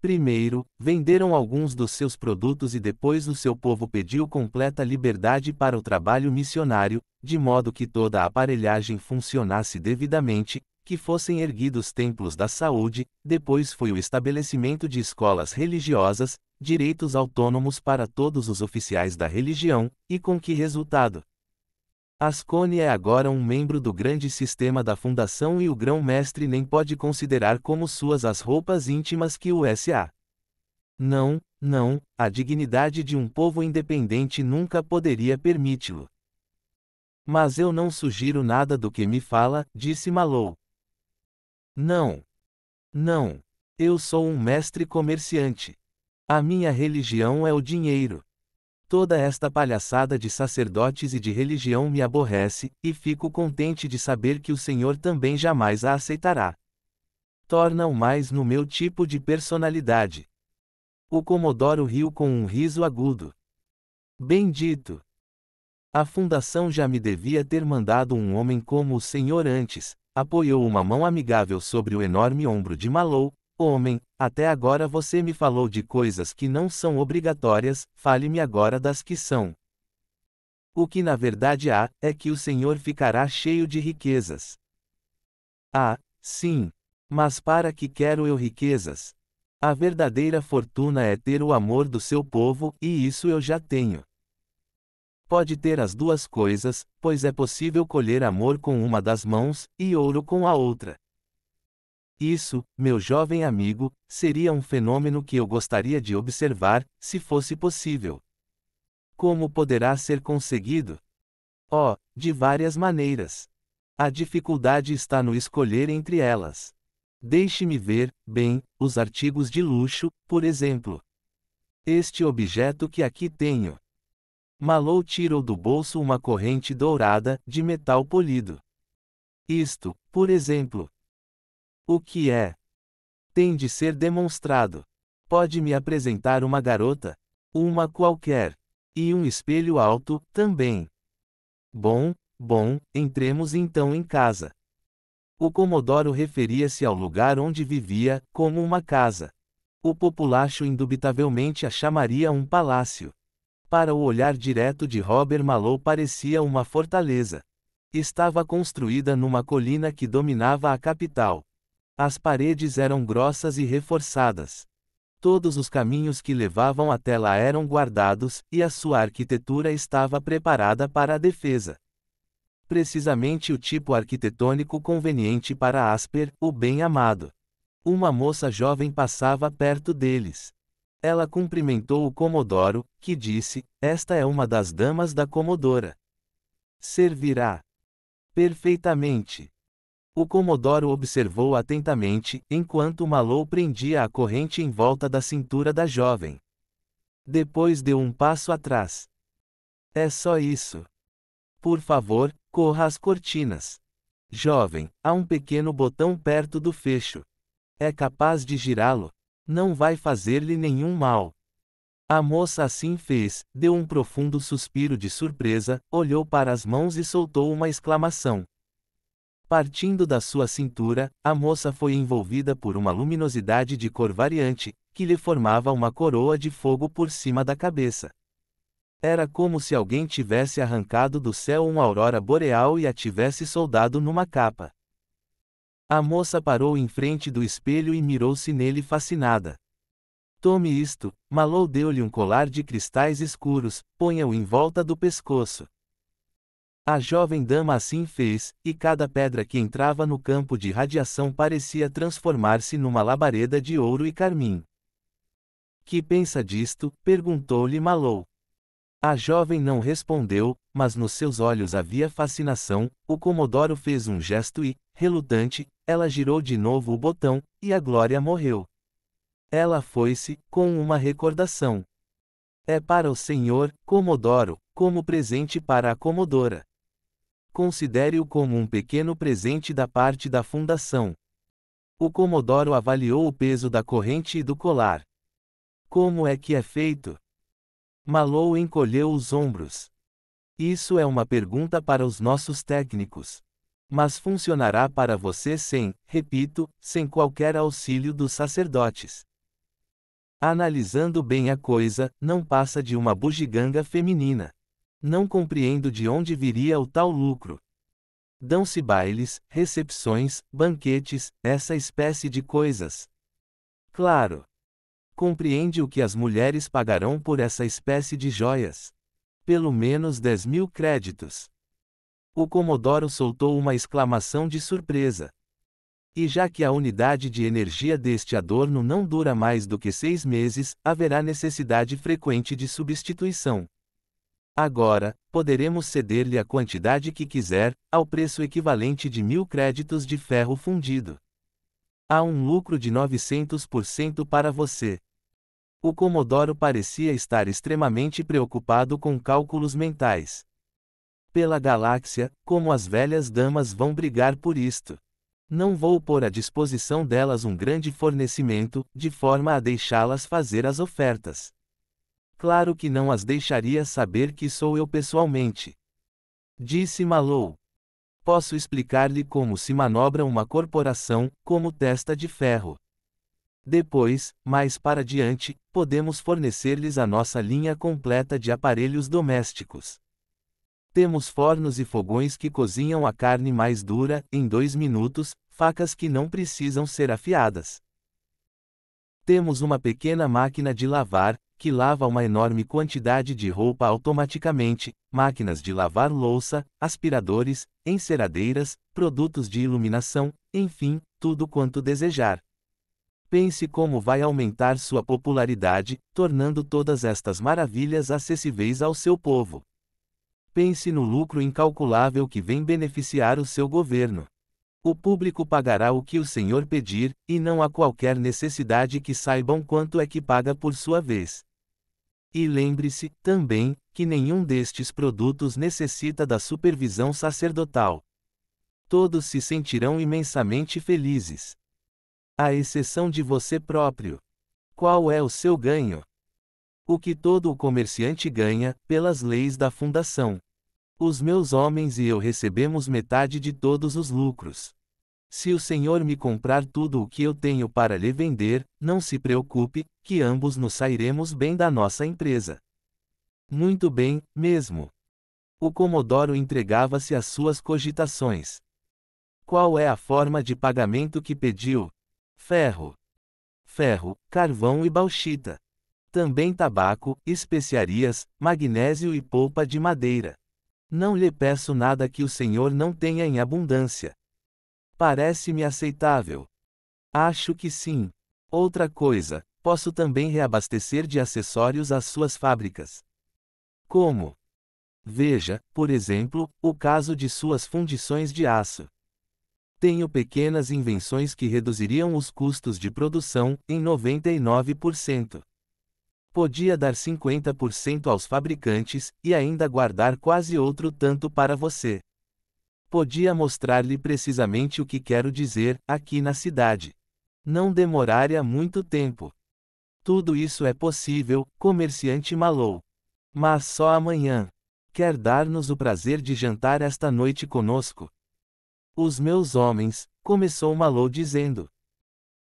Primeiro, venderam alguns dos seus produtos e depois o seu povo pediu completa liberdade para o trabalho missionário, de modo que toda a aparelhagem funcionasse devidamente, que fossem erguidos templos da saúde, depois foi o estabelecimento de escolas religiosas, direitos autônomos para todos os oficiais da religião, e com que resultado? Ascone é agora um membro do grande sistema da fundação e o grão-mestre nem pode considerar como suas as roupas íntimas que o S.A. Não, não, a dignidade de um povo independente nunca poderia permiti-lo. Mas eu não sugiro nada do que me fala, disse Malou. Não. Não. Eu sou um mestre comerciante. A minha religião é o dinheiro. Toda esta palhaçada de sacerdotes e de religião me aborrece, e fico contente de saber que o Senhor também jamais a aceitará. Torna-o mais no meu tipo de personalidade. O Comodoro riu com um riso agudo. Bendito! A fundação já me devia ter mandado um homem como o senhor antes. Apoiou uma mão amigável sobre o enorme ombro de Malou. Homem, até agora você me falou de coisas que não são obrigatórias, fale-me agora das que são. O que na verdade há, é que o senhor ficará cheio de riquezas. Ah, sim. Mas para que quero eu riquezas? A verdadeira fortuna é ter o amor do seu povo, e isso eu já tenho. Pode ter as duas coisas, pois é possível colher amor com uma das mãos, e ouro com a outra. Isso, meu jovem amigo, seria um fenômeno que eu gostaria de observar, se fosse possível. Como poderá ser conseguido? Oh, de várias maneiras. A dificuldade está no escolher entre elas. Deixe-me ver, bem, os artigos de luxo, por exemplo. Este objeto que aqui tenho. Malou tirou do bolso uma corrente dourada, de metal polido. Isto, por exemplo. O que é? Tem de ser demonstrado. Pode me apresentar uma garota? Uma qualquer. E um espelho alto, também. Bom, entremos então em casa. O Comodoro referia-se ao lugar onde vivia, como uma casa. O populacho indubitavelmente a chamaria um palácio. Para o olhar direto de Robert Malou parecia uma fortaleza. Estava construída numa colina que dominava a capital. As paredes eram grossas e reforçadas. Todos os caminhos que levavam até lá eram guardados, e a sua arquitetura estava preparada para a defesa. Precisamente o tipo arquitetônico conveniente para Asper, o bem-amado. Uma moça jovem passava perto deles. Ela cumprimentou o Comodoro, que disse: "Esta é uma das damas da Comodora. Servirá." "Perfeitamente." O Comodoro observou atentamente, enquanto Malou prendia a corrente em volta da cintura da jovem. Depois deu um passo atrás. "É só isso. Por favor, corra as cortinas. Jovem, há um pequeno botão perto do fecho. É capaz de girá-lo. Não vai fazer-lhe nenhum mal." A moça assim fez, deu um profundo suspiro de surpresa, olhou para as mãos e soltou uma exclamação. Partindo da sua cintura, a moça foi envolvida por uma luminosidade de cor variante, que lhe formava uma coroa de fogo por cima da cabeça. Era como se alguém tivesse arrancado do céu uma aurora boreal e a tivesse soldado numa capa. A moça parou em frente do espelho e mirou-se nele fascinada. "Tome isto." Malou deu-lhe um colar de cristais escuros, ponha-o em volta do pescoço. A jovem dama assim fez, e cada pedra que entrava no campo de radiação parecia transformar-se numa labareda de ouro e carmim. "Que pensa disto?" perguntou-lhe Malou. A jovem não respondeu, mas nos seus olhos havia fascinação. O Comodoro fez um gesto e, relutante, ela girou de novo o botão, e a Glória morreu. Ela foi-se, com uma recordação. "É para o senhor, Comodoro, como presente para a Comodora. Considere-o como um pequeno presente da parte da fundação." O Comodoro avaliou o peso da corrente e do colar. "Como é que é feito?" Malou encolheu os ombros. "Isso é uma pergunta para os nossos técnicos. Mas funcionará para você repito, sem qualquer auxílio dos sacerdotes. Analisando bem a coisa, não passa de uma bugiganga feminina. Não compreendo de onde viria o tal lucro. Dão-se bailes, recepções, banquetes, essa espécie de coisas. Claro. Compreende o que as mulheres pagarão por essa espécie de joias? Pelo menos 10.000 créditos." O Comodoro soltou uma exclamação de surpresa. E já que a unidade de energia deste adorno não dura mais do que 6 meses, haverá necessidade frequente de substituição. Agora, poderemos ceder-lhe a quantidade que quiser, ao preço equivalente de 1.000 créditos de ferro fundido. Há um lucro de 900% para você. O Comodoro parecia estar extremamente preocupado com cálculos mentais. Pela galáxia, como as velhas damas vão brigar por isto. Não vou pôr à disposição delas um grande fornecimento, de forma a deixá-las fazer as ofertas. Claro que não as deixaria saber que sou eu pessoalmente. Disse Malou. Posso explicar-lhe como se manobra uma corporação, como testa de ferro. Depois, mais para diante, podemos fornecer-lhes a nossa linha completa de aparelhos domésticos. Temos fornos e fogões que cozinham a carne mais dura, em 2 minutos, facas que não precisam ser afiadas. Temos uma pequena máquina de lavar, que lava uma enorme quantidade de roupa automaticamente, máquinas de lavar louça, aspiradores, enceradeiras, produtos de iluminação, enfim, tudo quanto desejar. Pense como vai aumentar sua popularidade, tornando todas estas maravilhas acessíveis ao seu povo. Pense no lucro incalculável que vem beneficiar o seu governo. O público pagará o que o Senhor pedir, e não há qualquer necessidade que saibam quanto é que paga por sua vez. E lembre-se, também, que nenhum destes produtos necessita da supervisão sacerdotal. Todos se sentirão imensamente felizes. À exceção de você próprio. Qual é o seu ganho? O que todo o comerciante ganha, pelas leis da fundação. Os meus homens e eu recebemos metade de todos os lucros. Se o Senhor me comprar tudo o que eu tenho para lhe vender, não se preocupe, que ambos nos sairemos bem da nossa empresa. Muito bem, mesmo. O Comodoro entregava-se às suas cogitações. Qual é a forma de pagamento que pediu? Ferro. Ferro, carvão e bauxita. Também tabaco, especiarias, magnésio e polpa de madeira. Não lhe peço nada que o Senhor não tenha em abundância. Parece-me aceitável. Acho que sim. Outra coisa, posso também reabastecer de acessórios as suas fábricas. Como? Veja, por exemplo, o caso de suas fundições de aço. Tenho pequenas invenções que reduziriam os custos de produção em 99%. Podia dar 50% aos fabricantes, e ainda guardar quase outro tanto para você. Podia mostrar-lhe precisamente o que quero dizer, aqui na cidade. Não demoraria muito tempo. Tudo isso é possível, comerciante Malou. Mas só amanhã. Quer dar-nos o prazer de jantar esta noite conosco? Os meus homens, começou Malou dizendo.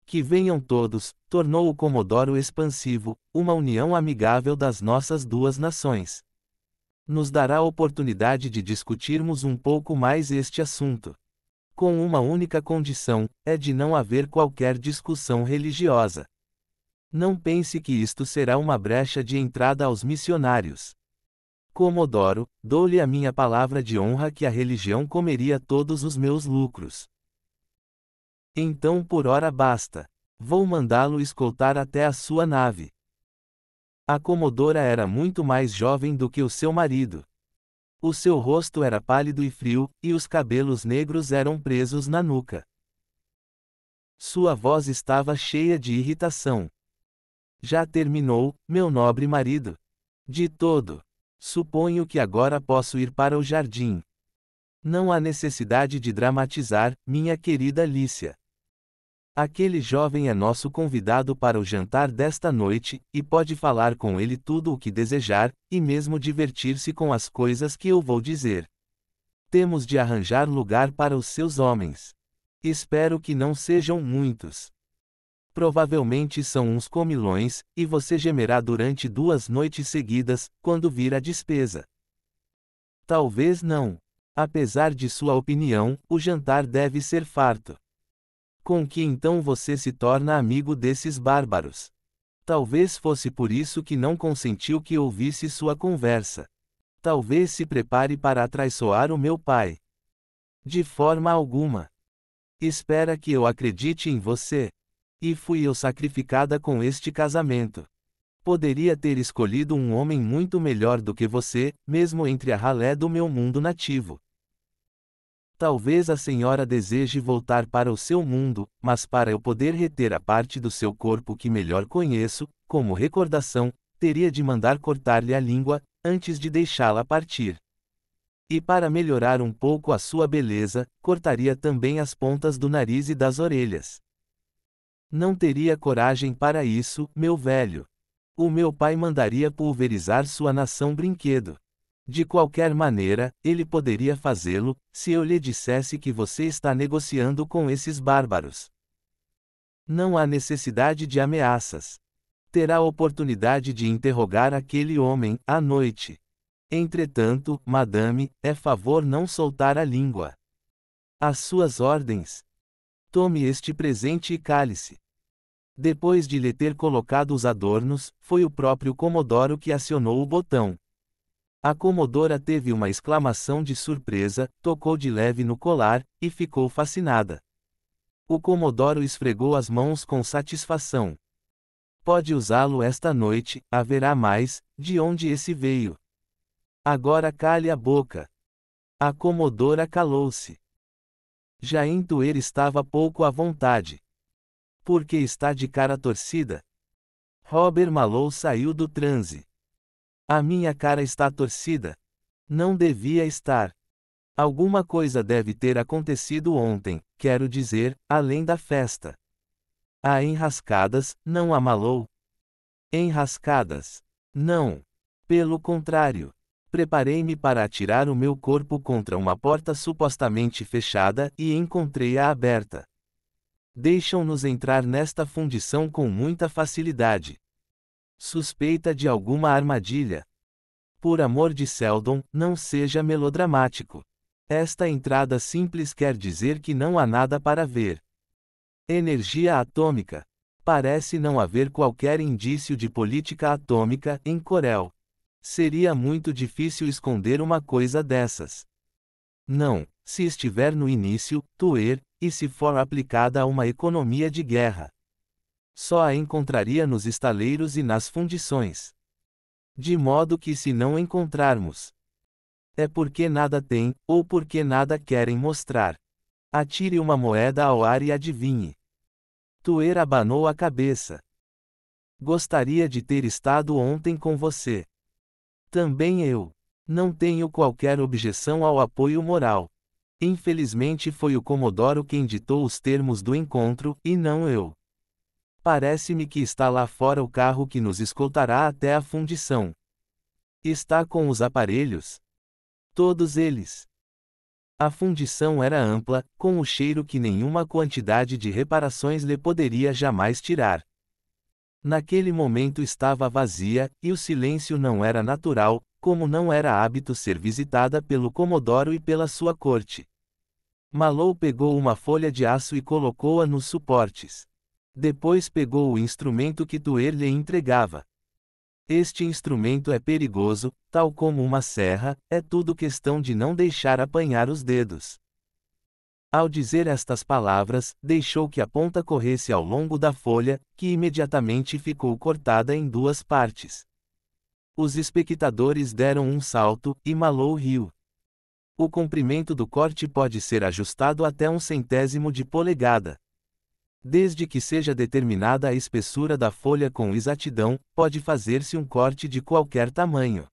Que venham todos, tornou o Comodoro expansivo, uma união amigável das nossas duas nações. Nos dará a oportunidade de discutirmos um pouco mais este assunto. Com uma única condição, é de não haver qualquer discussão religiosa. Não pense que isto será uma brecha de entrada aos missionários. Comodoro, dou-lhe a minha palavra de honra que a religião comeria todos os meus lucros. Então por ora basta. Vou mandá-lo escoltar até a sua nave. A Comodora era muito mais jovem do que o seu marido. O seu rosto era pálido e frio, e os cabelos negros eram presos na nuca. Sua voz estava cheia de irritação. Já terminou, meu nobre marido? De todo. Suponho que agora posso ir para o jardim. Não há necessidade de dramatizar, minha querida Lícia. Aquele jovem é nosso convidado para o jantar desta noite, e pode falar com ele tudo o que desejar, e mesmo divertir-se com as coisas que eu vou dizer. Temos de arranjar lugar para os seus homens. Espero que não sejam muitos. Provavelmente são uns comilões, e você gemerá durante 2 noites seguidas, quando vir a despesa. Talvez não. Apesar de sua opinião, o jantar deve ser farto. Com que então você se torna amigo desses bárbaros? Talvez fosse por isso que não consentiu que ouvisse sua conversa. Talvez se prepare para atraiçoar o meu pai. De forma alguma. Espera que eu acredite em você. E fui eu sacrificada com este casamento. Poderia ter escolhido um homem muito melhor do que você, mesmo entre a ralé do meu mundo nativo. Talvez a senhora deseje voltar para o seu mundo, mas para eu poder reter a parte do seu corpo que melhor conheço, como recordação, teria de mandar cortar-lhe a língua, antes de deixá-la partir. E para melhorar um pouco a sua beleza, cortaria também as pontas do nariz e das orelhas. Não teria coragem para isso, meu velho. O meu pai mandaria pulverizar sua nação brinquedo. De qualquer maneira, ele poderia fazê-lo, se eu lhe dissesse que você está negociando com esses bárbaros. Não há necessidade de ameaças. Terá oportunidade de interrogar aquele homem, à noite. Entretanto, madame, é favor não soltar a língua. As suas ordens. Tome este presente e cale-se. Depois de lhe ter colocado os adornos, foi o próprio Comodoro que acionou o botão. A Comodora teve uma exclamação de surpresa, tocou de leve no colar, e ficou fascinada. O Comodoro esfregou as mãos com satisfação. Pode usá-lo esta noite, haverá mais, de onde esse veio. Agora cale a boca. A Comodora calou-se. Jaim Tuer estava pouco à vontade. Por que está de cara torcida? Robert Malou saiu do transe. A minha cara está torcida. Não devia estar. Alguma coisa deve ter acontecido ontem, quero dizer, além da festa. Há enrascadas, não há Malou? Enrascadas. Não. Pelo contrário. Preparei-me para atirar o meu corpo contra uma porta supostamente fechada e encontrei-a aberta. Deixam-nos entrar nesta fundição com muita facilidade. Suspeita de alguma armadilha. Por amor de Seldon, não seja melodramático. Esta entrada simples quer dizer que não há nada para ver. Energia atômica. Parece não haver qualquer indício de política atômica em Corel. Seria muito difícil esconder uma coisa dessas. Não, se estiver no início, Tuer, e se for aplicada a uma economia de guerra. Só a encontraria nos estaleiros e nas fundições. De modo que se não encontrarmos, é porque nada tem, ou porque nada querem mostrar. Atire uma moeda ao ar e adivinhe. Tuer abanou a cabeça. Gostaria de ter estado ontem com você. Também eu. Não tenho qualquer objeção ao apoio moral. Infelizmente foi o Comodoro quem ditou os termos do encontro, e não eu. Parece-me que está lá fora o carro que nos escoltará até a fundição. Está com os aparelhos? Todos eles. A fundição era ampla, com o cheiro que nenhuma quantidade de reparações lhe poderia jamais tirar. Naquele momento estava vazia, e o silêncio não era natural, como não era hábito ser visitada pelo Comodoro e pela sua corte. Malou pegou uma folha de aço e colocou-a nos suportes. Depois pegou o instrumento que Tuer lhe entregava. Este instrumento é perigoso, tal como uma serra, é tudo questão de não deixar apanhar os dedos. Ao dizer estas palavras, deixou que a ponta corresse ao longo da folha, que imediatamente ficou cortada em duas partes. Os espectadores deram um salto, e Malou riu. O comprimento do corte pode ser ajustado até 1/100 de polegada. Desde que seja determinada a espessura da folha com exatidão, pode fazer-se um corte de qualquer tamanho.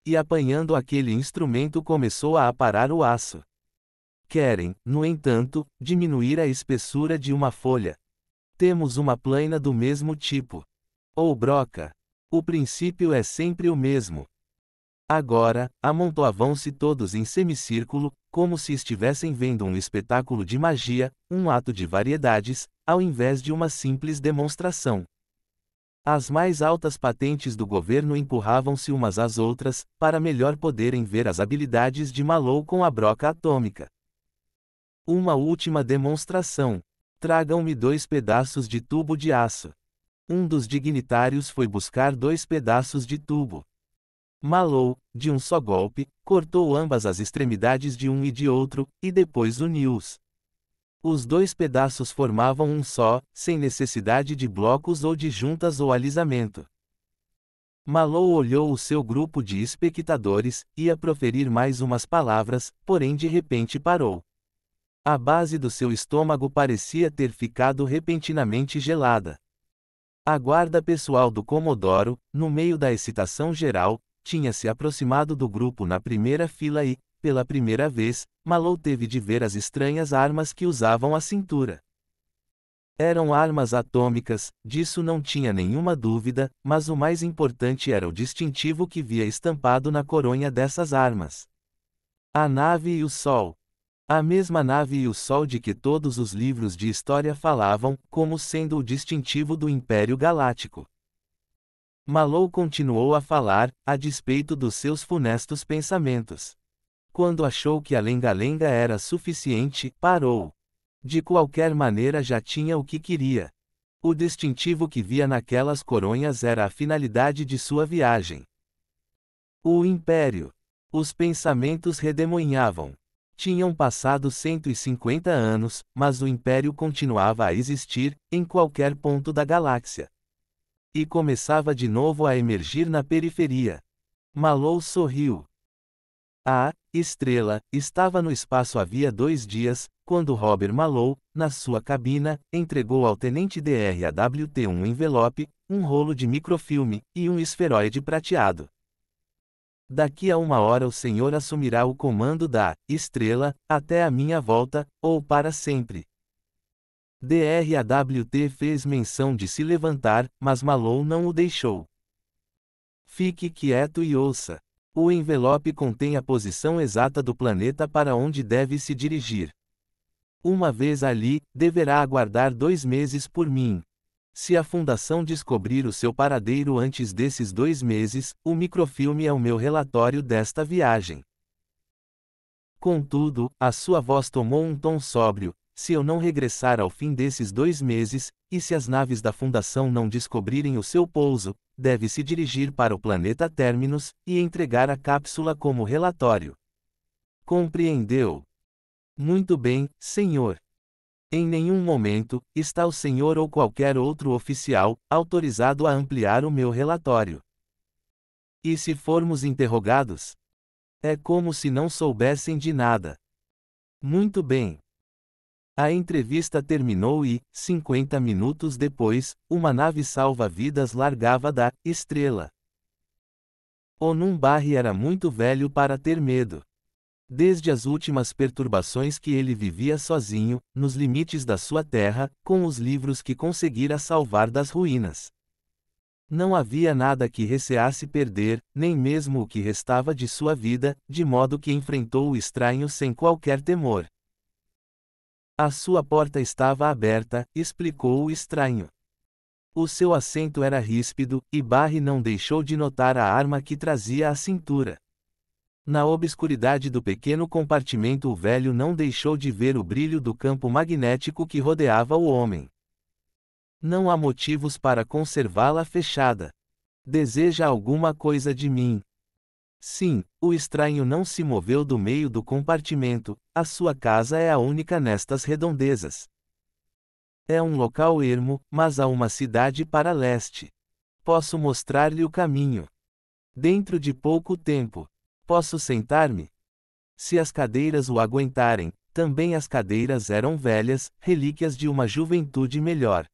E apanhando aquele instrumento começou a aparar o aço. Querem, no entanto, diminuir a espessura de uma folha. Temos uma plaina do mesmo tipo. Ou broca. O princípio é sempre o mesmo. Agora, amontoavam-se todos em semicírculo, como se estivessem vendo um espetáculo de magia, um ato de variedades, ao invés de uma simples demonstração. As mais altas patentes do governo empurravam-se umas às outras, para melhor poderem ver as habilidades de Malou com a broca atômica. Uma última demonstração. Tragam-me 2 pedaços de tubo de aço. Um dos dignitários foi buscar 2 pedaços de tubo. Malou, de um só golpe, cortou ambas as extremidades de um e de outro, e depois uniu-os. Os dois pedaços formavam um só, sem necessidade de blocos ou de juntas ou alisamento. Malou olhou o seu grupo de espectadores, ia proferir mais umas palavras, porém de repente parou. A base do seu estômago parecia ter ficado repentinamente gelada. A guarda pessoal do Comodoro, no meio da excitação geral, tinha se aproximado do grupo na primeira fila e, pela primeira vez, Malou teve de ver as estranhas armas que usavam à cintura. Eram armas atômicas, disso não tinha nenhuma dúvida, mas o mais importante era o distintivo que via estampado na coronha dessas armas. A nave e o sol. A mesma nave e o sol de que todos os livros de história falavam, como sendo o distintivo do Império Galáctico. Malou continuou a falar, a despeito dos seus funestos pensamentos. Quando achou que a lenga-lenga era suficiente, parou. De qualquer maneira já tinha o que queria. O distintivo que via naquelas coronhas era a finalidade de sua viagem. O Império. Os pensamentos redemoinhavam. Tinham passado 150 anos, mas o Império continuava a existir, em qualquer ponto da galáxia. E começava de novo a emergir na periferia. Malou sorriu. A estrela estava no espaço havia 2 dias, quando Robert Malou, na sua cabina, entregou ao tenente DRAWT um envelope, um rolo de microfilme, e um esferoide prateado. Daqui a 1 hora o senhor assumirá o comando da estrela, até a minha volta, ou para sempre. DRAWT fez menção de se levantar, mas Malou não o deixou. Fique quieto e ouça. O envelope contém a posição exata do planeta para onde deve se dirigir. Uma vez ali, deverá aguardar 2 meses por mim. Se a Fundação descobrir o seu paradeiro antes desses 2 meses, o microfilme é o meu relatório desta viagem. Contudo, a sua voz tomou um tom sóbrio. Se eu não regressar ao fim desses 2 meses, e se as naves da Fundação não descobrirem o seu pouso, deve-se dirigir para o planeta Terminus, e entregar a cápsula como relatório. Compreendeu? Muito bem, senhor. Em nenhum momento, está o senhor ou qualquer outro oficial, autorizado a ampliar o meu relatório. E se formos interrogados? É como se não soubessem de nada. Muito bem. A entrevista terminou e, 50 minutos depois, uma nave salva-vidas largava da estrela. Onum Barry era muito velho para ter medo. Desde as últimas perturbações que ele vivia sozinho, nos limites da sua terra, com os livros que conseguira salvar das ruínas. Não havia nada que receasse perder, nem mesmo o que restava de sua vida, de modo que enfrentou o estranho sem qualquer temor. A sua porta estava aberta, explicou o estranho. O seu assento era ríspido, e Barry não deixou de notar a arma que trazia à cintura. Na obscuridade do pequeno compartimento o velho não deixou de ver o brilho do campo magnético que rodeava o homem. Não há motivos para conservá-la fechada. Deseja alguma coisa de mim? Sim, o estranho não se moveu do meio do compartimento, a sua casa é a única nestas redondezas. É um local ermo, mas há uma cidade para leste. Posso mostrar-lhe o caminho. Dentro de pouco tempo. Posso sentar-me? Se as cadeiras o aguentarem, também as cadeiras eram velhas, relíquias de uma juventude melhor.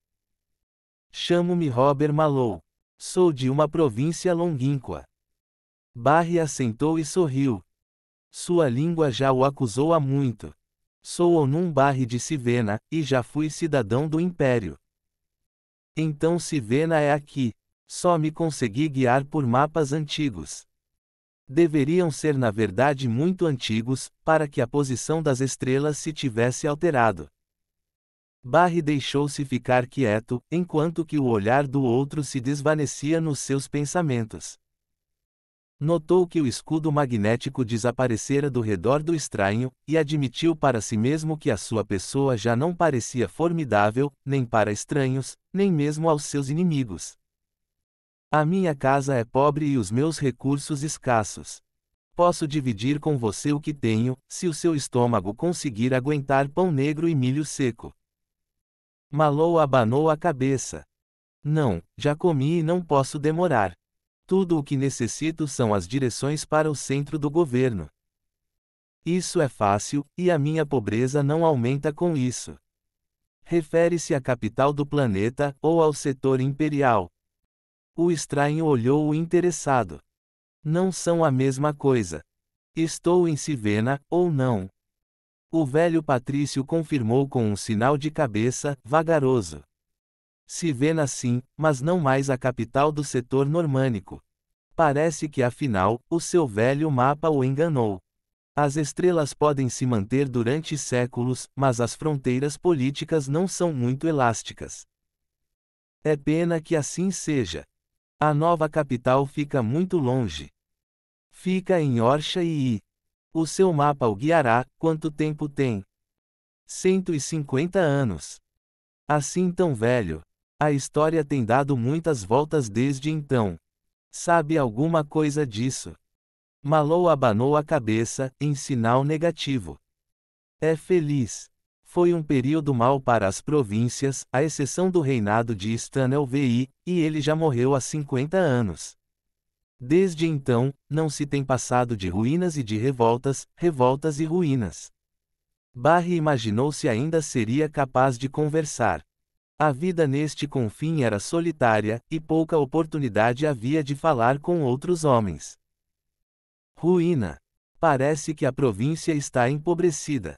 Chamo-me Robert Malou. Sou de uma província longínqua. Barry assentou e sorriu. Sua língua já o acusou há muito. Sou Onum Barry de Sivena, e já fui cidadão do Império. Então Sivena é aqui. Só me consegui guiar por mapas antigos. Deveriam ser na verdade muito antigos, para que a posição das estrelas se tivesse alterado. Barry deixou-se ficar quieto, enquanto que o olhar do outro se desvanecia nos seus pensamentos. Notou que o escudo magnético desaparecera do redor do estranho, e admitiu para si mesmo que a sua pessoa já não parecia formidável, nem para estranhos, nem mesmo aos seus inimigos. A minha casa é pobre e os meus recursos escassos. Posso dividir com você o que tenho, se o seu estômago conseguir aguentar pão negro e milho seco. Malou abanou a cabeça. Não, já comi e não posso demorar. Tudo o que necessito são as direções para o centro do governo. Isso é fácil, e a minha pobreza não aumenta com isso. Refere-se à capital do planeta, ou ao setor imperial. O estranho olhou-o interessado. Não são a mesma coisa. Estou em Sivena, ou não? O velho patrício confirmou com um sinal de cabeça, vagaroso. Sivena sim, mas não mais a capital do setor normânico. Parece que afinal, o seu velho mapa o enganou. As estrelas podem se manter durante séculos, mas as fronteiras políticas não são muito elásticas. É pena que assim seja. A nova capital fica muito longe. Fica em Orsha e o seu mapa o guiará. Quanto tempo tem? 150 anos. Assim tão velho. A história tem dado muitas voltas desde então. Sabe alguma coisa disso? Malou abanou a cabeça, em sinal negativo. É feliz. Foi um período mau para as províncias, à exceção do reinado de Stanley, e ele já morreu há 50 anos. Desde então, não se tem passado de ruínas e de revoltas, revoltas e ruínas. Barry imaginou se ainda seria capaz de conversar. A vida neste confim era solitária, e pouca oportunidade havia de falar com outros homens. Ruína. Parece que a província está empobrecida.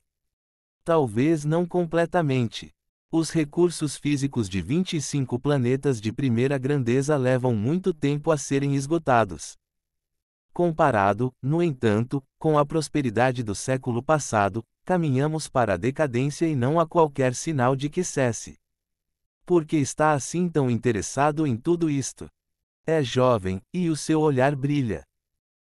Talvez não completamente. Os recursos físicos de 25 planetas de primeira grandeza levam muito tempo a serem esgotados. Comparado, no entanto, com a prosperidade do século passado, caminhamos para a decadência e não há qualquer sinal de que cesse. Por que está assim tão interessado em tudo isto? É jovem, e o seu olhar brilha.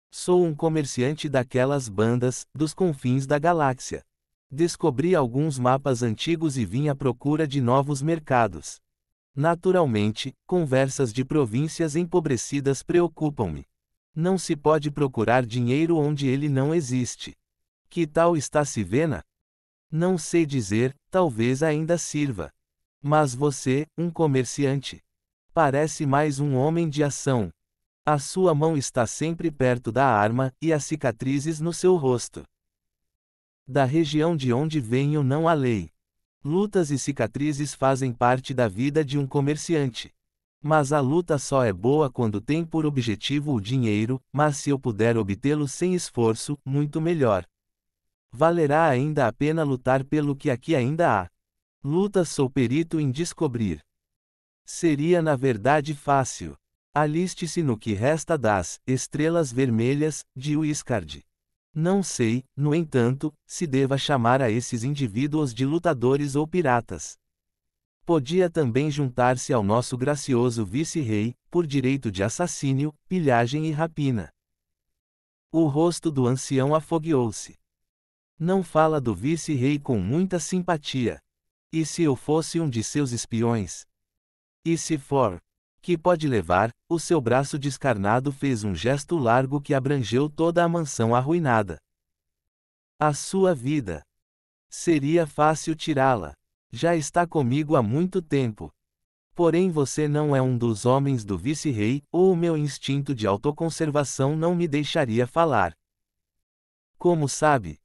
Sou um comerciante daquelas bandas, dos confins da galáxia. Descobri alguns mapas antigos e vim à procura de novos mercados. Naturalmente, conversas de províncias empobrecidas preocupam-me. Não se pode procurar dinheiro onde ele não existe. Que tal está Sivena? Não sei dizer, talvez ainda sirva. Mas você, um comerciante. Parece mais um homem de ação. A sua mão está sempre perto da arma, e as cicatrizes no seu rosto. Da região de onde venho não há lei. Lutas e cicatrizes fazem parte da vida de um comerciante. Mas a luta só é boa quando tem por objetivo o dinheiro, mas se eu puder obtê-lo sem esforço, muito melhor. Valerá ainda a pena lutar pelo que aqui ainda há. Luta sou perito em descobrir. Seria na verdade fácil. Aliste-se no que resta das estrelas vermelhas de Wiscard. Não sei, no entanto, se deva chamar a esses indivíduos de lutadores ou piratas. Podia também juntar-se ao nosso gracioso vice-rei, por direito de assassínio, pilhagem e rapina. O rosto do ancião afogueou-se. Não fala do vice-rei com muita simpatia. E se eu fosse um de seus espiões? E se for? Que pode levar? O seu braço descarnado fez um gesto largo que abrangeu toda a mansão arruinada. A sua vida. Seria fácil tirá-la. Já está comigo há muito tempo. Porém você não é um dos homens do vice-rei, ou o meu instinto de autoconservação não me deixaria falar. Como sabe?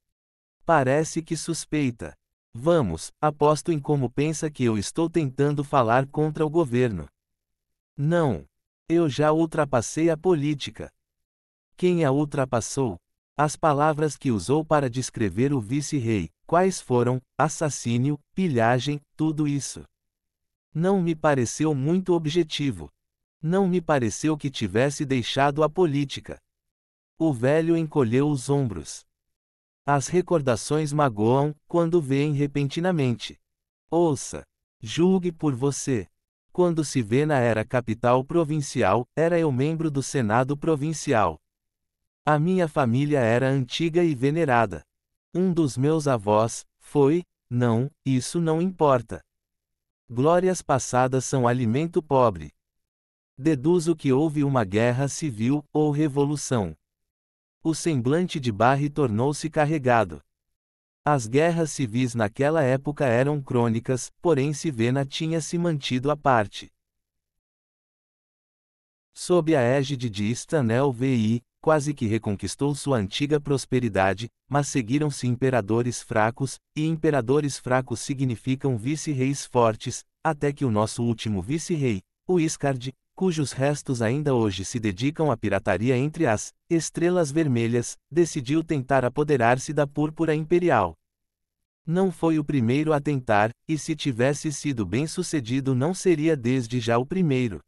Parece que suspeita. Vamos, aposto em como pensa que eu estou tentando falar contra o governo. Não. Eu já ultrapassei a política. Quem a ultrapassou? As palavras que usou para descrever o vice-rei, quais foram? Assassínio, pilhagem, tudo isso. Não me pareceu muito objetivo. Não me pareceu que tivesse deixado a política. O velho encolheu os ombros. As recordações magoam, quando vêm repentinamente. Ouça. Julgue por você. Quando Sivena era capital provincial, era eu membro do Senado Provincial. A minha família era antiga e venerada. Um dos meus avós foi, não, isso não importa. Glórias passadas são alimento pobre. Deduzo que houve uma guerra civil, ou revolução. O semblante de Barry tornou-se carregado. As guerras civis naquela época eram crônicas, porém Sivena tinha se mantido à parte. Sob a égide de Stanel VI, quase que reconquistou sua antiga prosperidade, mas seguiram-se imperadores fracos, e imperadores fracos significam vice-reis fortes, até que o nosso último vice-rei, o Iscard, cujos restos ainda hoje se dedicam à pirataria entre as estrelas vermelhas, decidiu tentar apoderar-se da púrpura imperial. Não foi o primeiro a tentar, e se tivesse sido bem-sucedido não seria desde já o primeiro.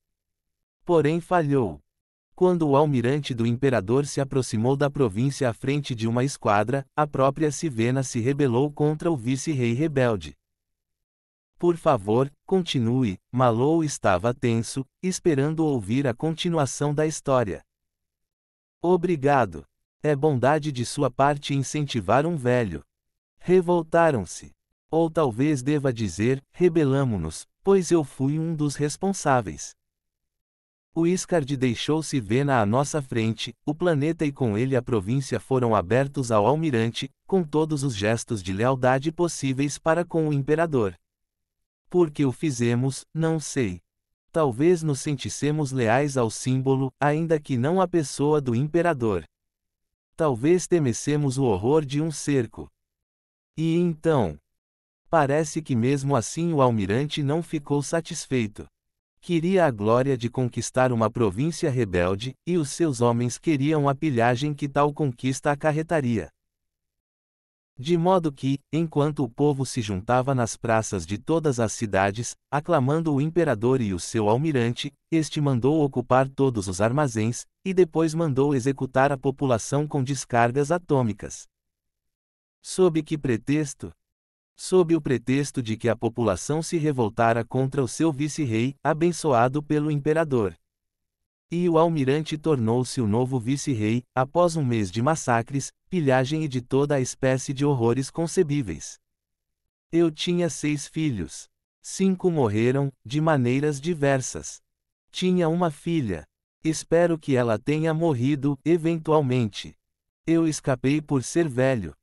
Porém falhou. Quando o almirante do imperador se aproximou da província à frente de uma esquadra, a própria Sivena se rebelou contra o vice-rei rebelde. Por favor, continue. Malou estava tenso, esperando ouvir a continuação da história. Obrigado. É bondade de sua parte incentivar um velho. Revoltaram-se. Ou talvez deva dizer, rebelamo-nos, pois eu fui um dos responsáveis. O Iscard deixou Sivena à nossa frente, o planeta e com ele a província foram abertos ao almirante, com todos os gestos de lealdade possíveis para com o imperador. Por que o fizemos, não sei. Talvez nos sentissemos leais ao símbolo, ainda que não à pessoa do imperador. Talvez temessemos o horror de um cerco. E então? Parece que mesmo assim o almirante não ficou satisfeito. Queria a glória de conquistar uma província rebelde, e os seus homens queriam a pilhagem que tal conquista acarretaria. De modo que, enquanto o povo se juntava nas praças de todas as cidades, aclamando o imperador e o seu almirante, este mandou ocupar todos os armazéns, e depois mandou executar a população com descargas atômicas. Sob que pretexto? Sob o pretexto de que a população se revoltara contra o seu vice-rei, abençoado pelo imperador. E o almirante tornou-se o novo vice-rei, após um mês de massacres, pilhagem e de toda a espécie de horrores concebíveis. Eu tinha 6 filhos. 5 morreram, de maneiras diversas. Tinha uma filha. Espero que ela tenha morrido, eventualmente. Eu escapei por ser velho.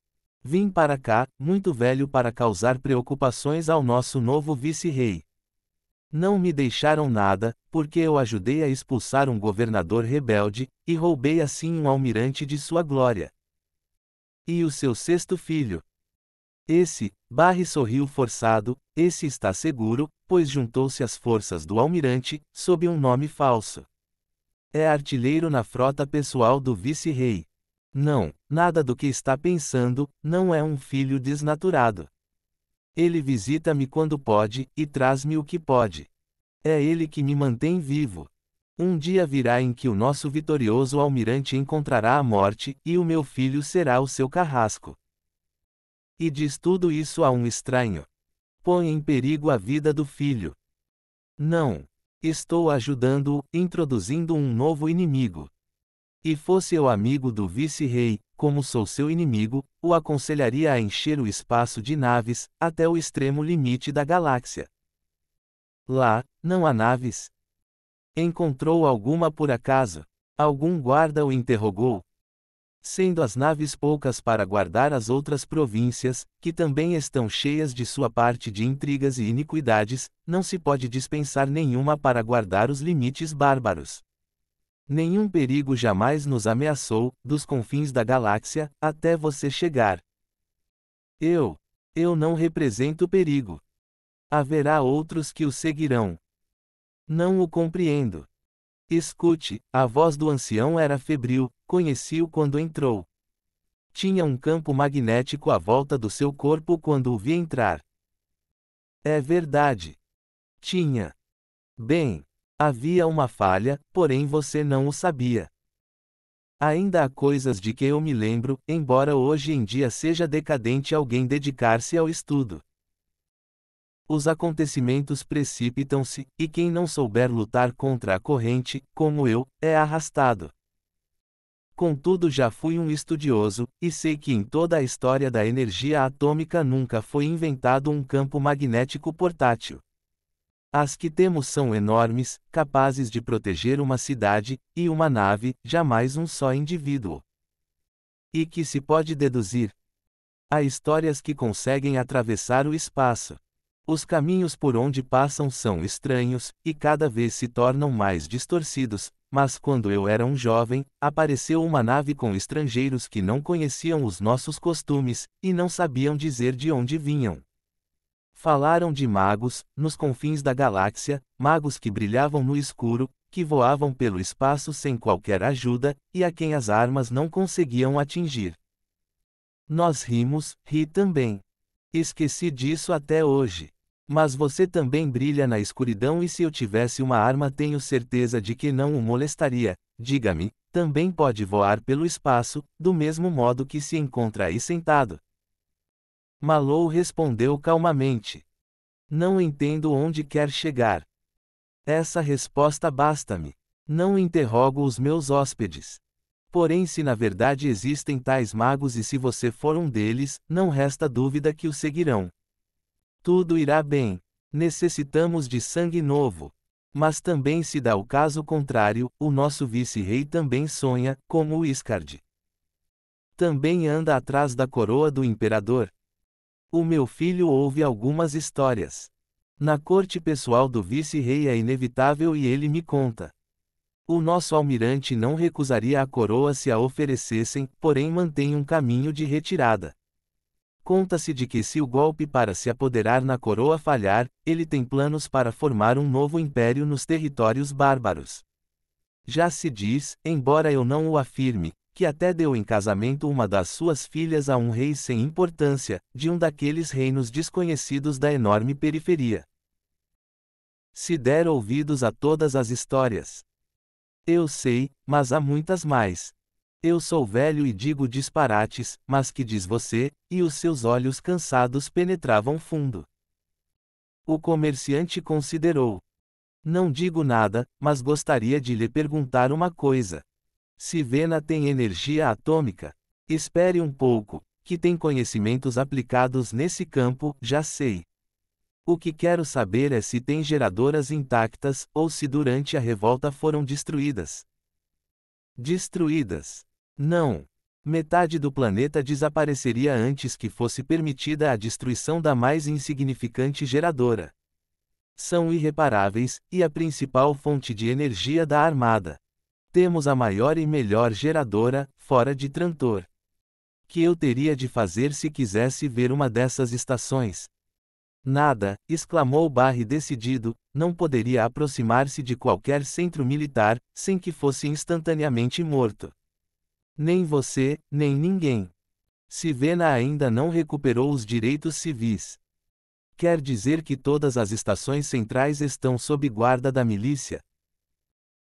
Vim para cá, muito velho para causar preocupações ao nosso novo vice-rei. Não me deixaram nada, porque eu ajudei a expulsar um governador rebelde, e roubei assim um almirante de sua glória. E o seu 6º filho? Barry sorriu forçado, esse está seguro, pois juntou-se às forças do almirante, sob um nome falso. É artilheiro na frota pessoal do vice-rei. Não, nada do que está pensando, não é um filho desnaturado. Ele visita-me quando pode, e traz-me o que pode. É ele que me mantém vivo. Um dia virá em que o nosso vitorioso almirante encontrará a morte, e o meu filho será o seu carrasco. E diz tudo isso a um estranho. Põe em perigo a vida do filho. Não. Estou ajudando-o, introduzindo um novo inimigo. E fosse eu amigo do vice-rei, como sou seu inimigo, o aconselharia a encher o espaço de naves, até o extremo limite da galáxia. Lá, não há naves? Encontrou alguma por acaso? Algum guarda o interrogou? Sendo as naves poucas para guardar as outras províncias, que também estão cheias de sua parte de intrigas e iniquidades, não se pode dispensar nenhuma para guardar os limites bárbaros. Nenhum perigo jamais nos ameaçou, dos confins da galáxia, até você chegar. Eu não represento perigo. Haverá outros que o seguirão. Não o compreendo. Escute, a voz do ancião era febril, conheci-o quando entrou. Tinha um campo magnético à volta do seu corpo quando o vi entrar. É verdade. Tinha. Bem. Havia uma falha, porém você não o sabia. Ainda há coisas de que eu me lembro, embora hoje em dia seja decadente alguém dedicar-se ao estudo. Os acontecimentos precipitam-se, e quem não souber lutar contra a corrente, como eu, é arrastado. Contudo, já fui um estudioso, e sei que em toda a história da energia atômica nunca foi inventado um campo magnético portátil. As que temos são enormes, capazes de proteger uma cidade, e uma nave, jamais um só indivíduo. E que se pode deduzir. Há histórias que conseguem atravessar o espaço. Os caminhos por onde passam são estranhos, e cada vez se tornam mais distorcidos, mas quando eu era um jovem, apareceu uma nave com estrangeiros que não conheciam os nossos costumes, e não sabiam dizer de onde vinham. Falaram de magos, nos confins da galáxia, magos que brilhavam no escuro, que voavam pelo espaço sem qualquer ajuda, e a quem as armas não conseguiam atingir. Nós rimos, ri também. Esqueci disso até hoje. Mas você também brilha na escuridão e se eu tivesse uma arma tenho certeza de que não o molestaria. Diga-me, também pode voar pelo espaço, do mesmo modo que se encontra aí sentado. Malou respondeu calmamente. Não entendo onde quer chegar. Essa resposta basta-me. Não interrogo os meus hóspedes. Porém, se na verdade existem tais magos e se você for um deles, não resta dúvida que o seguirão. Tudo irá bem. Necessitamos de sangue novo. Mas também se dá o caso contrário, o nosso vice-rei também sonha, como o Iscard. Também anda atrás da coroa do imperador. O meu filho ouve algumas histórias. Na corte pessoal do vice-rei é inevitável e ele me conta. O nosso almirante não recusaria a coroa se a oferecessem, porém mantém um caminho de retirada. Conta-se de que se o golpe para se apoderar na coroa falhar, ele tem planos para formar um novo império nos territórios bárbaros. Já se diz, embora eu não o afirme, que até deu em casamento uma das suas filhas a um rei sem importância, de um daqueles reinos desconhecidos da enorme periferia. Se der ouvidos a todas as histórias. Eu sei, mas há muitas mais. Eu sou velho e digo disparates, mas que diz você? E os seus olhos cansados penetravam fundo. O comerciante considerou. Não digo nada, mas gostaria de lhe perguntar uma coisa. Se Vena tem energia atômica? Espere um pouco, que tem conhecimentos aplicados nesse campo, já sei. O que quero saber é se tem geradoras intactas, ou se durante a revolta foram destruídas. Destruídas. Não. Metade do planeta desapareceria antes que fosse permitida a destruição da mais insignificante geradora. São irreparáveis, e a principal fonte de energia da armada. Temos a maior e melhor geradora, fora de Trantor. Que eu teria de fazer se quisesse ver uma dessas estações? Nada, exclamou Barry decidido, não poderia aproximar-se de qualquer centro militar, sem que fosse instantaneamente morto. Nem você, nem ninguém. Se Vena ainda não recuperou os direitos civis. Quer dizer que todas as estações centrais estão sob guarda da milícia?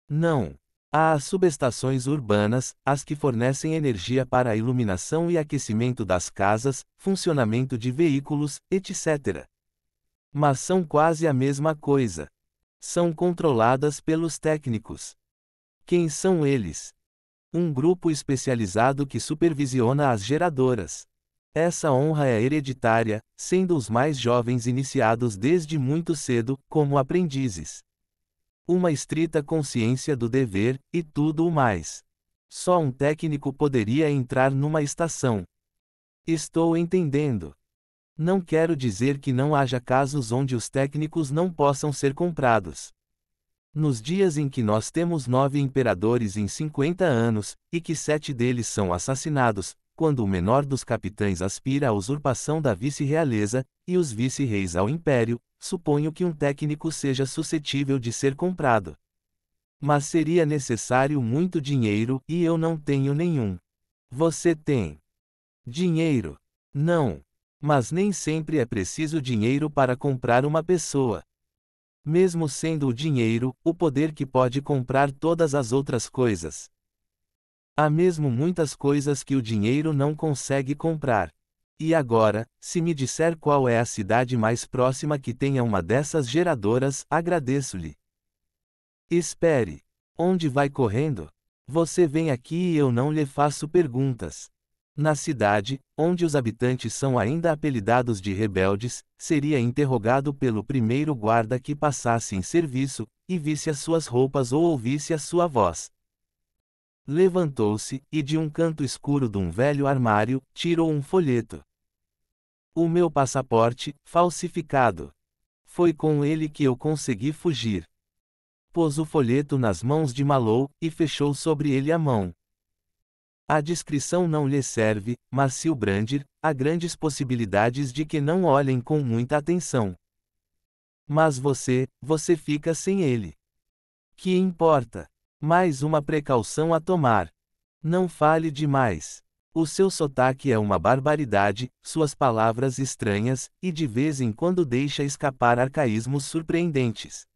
Não. Há as subestações urbanas, as que fornecem energia para a iluminação e aquecimento das casas, funcionamento de veículos, etc. Mas são quase a mesma coisa. São controladas pelos técnicos. Quem são eles? Um grupo especializado que supervisiona as geradoras. Essa honra é hereditária, sendo os mais jovens iniciados desde muito cedo, como aprendizes. Uma estrita consciência do dever, e tudo o mais. Só um técnico poderia entrar numa estação. Estou entendendo. Não quero dizer que não haja casos onde os técnicos não possam ser comprados. Nos dias em que nós temos 9 imperadores em 50 anos, e que 7 deles são assassinados, quando o menor dos capitães aspira à usurpação da vice-realeza, e os vice-reis ao império, suponho que um técnico seja suscetível de ser comprado. Mas seria necessário muito dinheiro, e eu não tenho nenhum. Você tem dinheiro? Não. Mas nem sempre é preciso dinheiro para comprar uma pessoa. Mesmo sendo o dinheiro, o poder que pode comprar todas as outras coisas. Há mesmo muitas coisas que o dinheiro não consegue comprar. E agora, se me disser qual é a cidade mais próxima que tenha uma dessas geradoras, agradeço-lhe. Espere. Onde vai correndo? Você vem aqui e eu não lhe faço perguntas. Na cidade, onde os habitantes são ainda apelidados de rebeldes, seria interrogado pelo primeiro guarda que passasse em serviço, e visse as suas roupas ou ouvisse a sua voz. Levantou-se, e de um canto escuro de um velho armário, tirou um folheto. O meu passaporte, falsificado. Foi com ele que eu consegui fugir. Pôs o folheto nas mãos de Malou, e fechou sobre ele a mão. A descrição não lhe serve, mas se o brandir, há grandes possibilidades de que não olhem com muita atenção. Mas você fica sem ele. Que importa? Mais uma precaução a tomar. Não fale demais. O seu sotaque é uma barbaridade, suas palavras estranhas, e de vez em quando deixa escapar arcaísmos surpreendentes.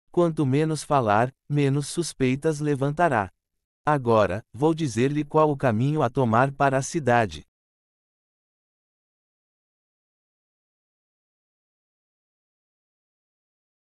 Quanto menos falar, menos suspeitas levantará. Agora, vou dizer-lhe qual o caminho a tomar para a cidade.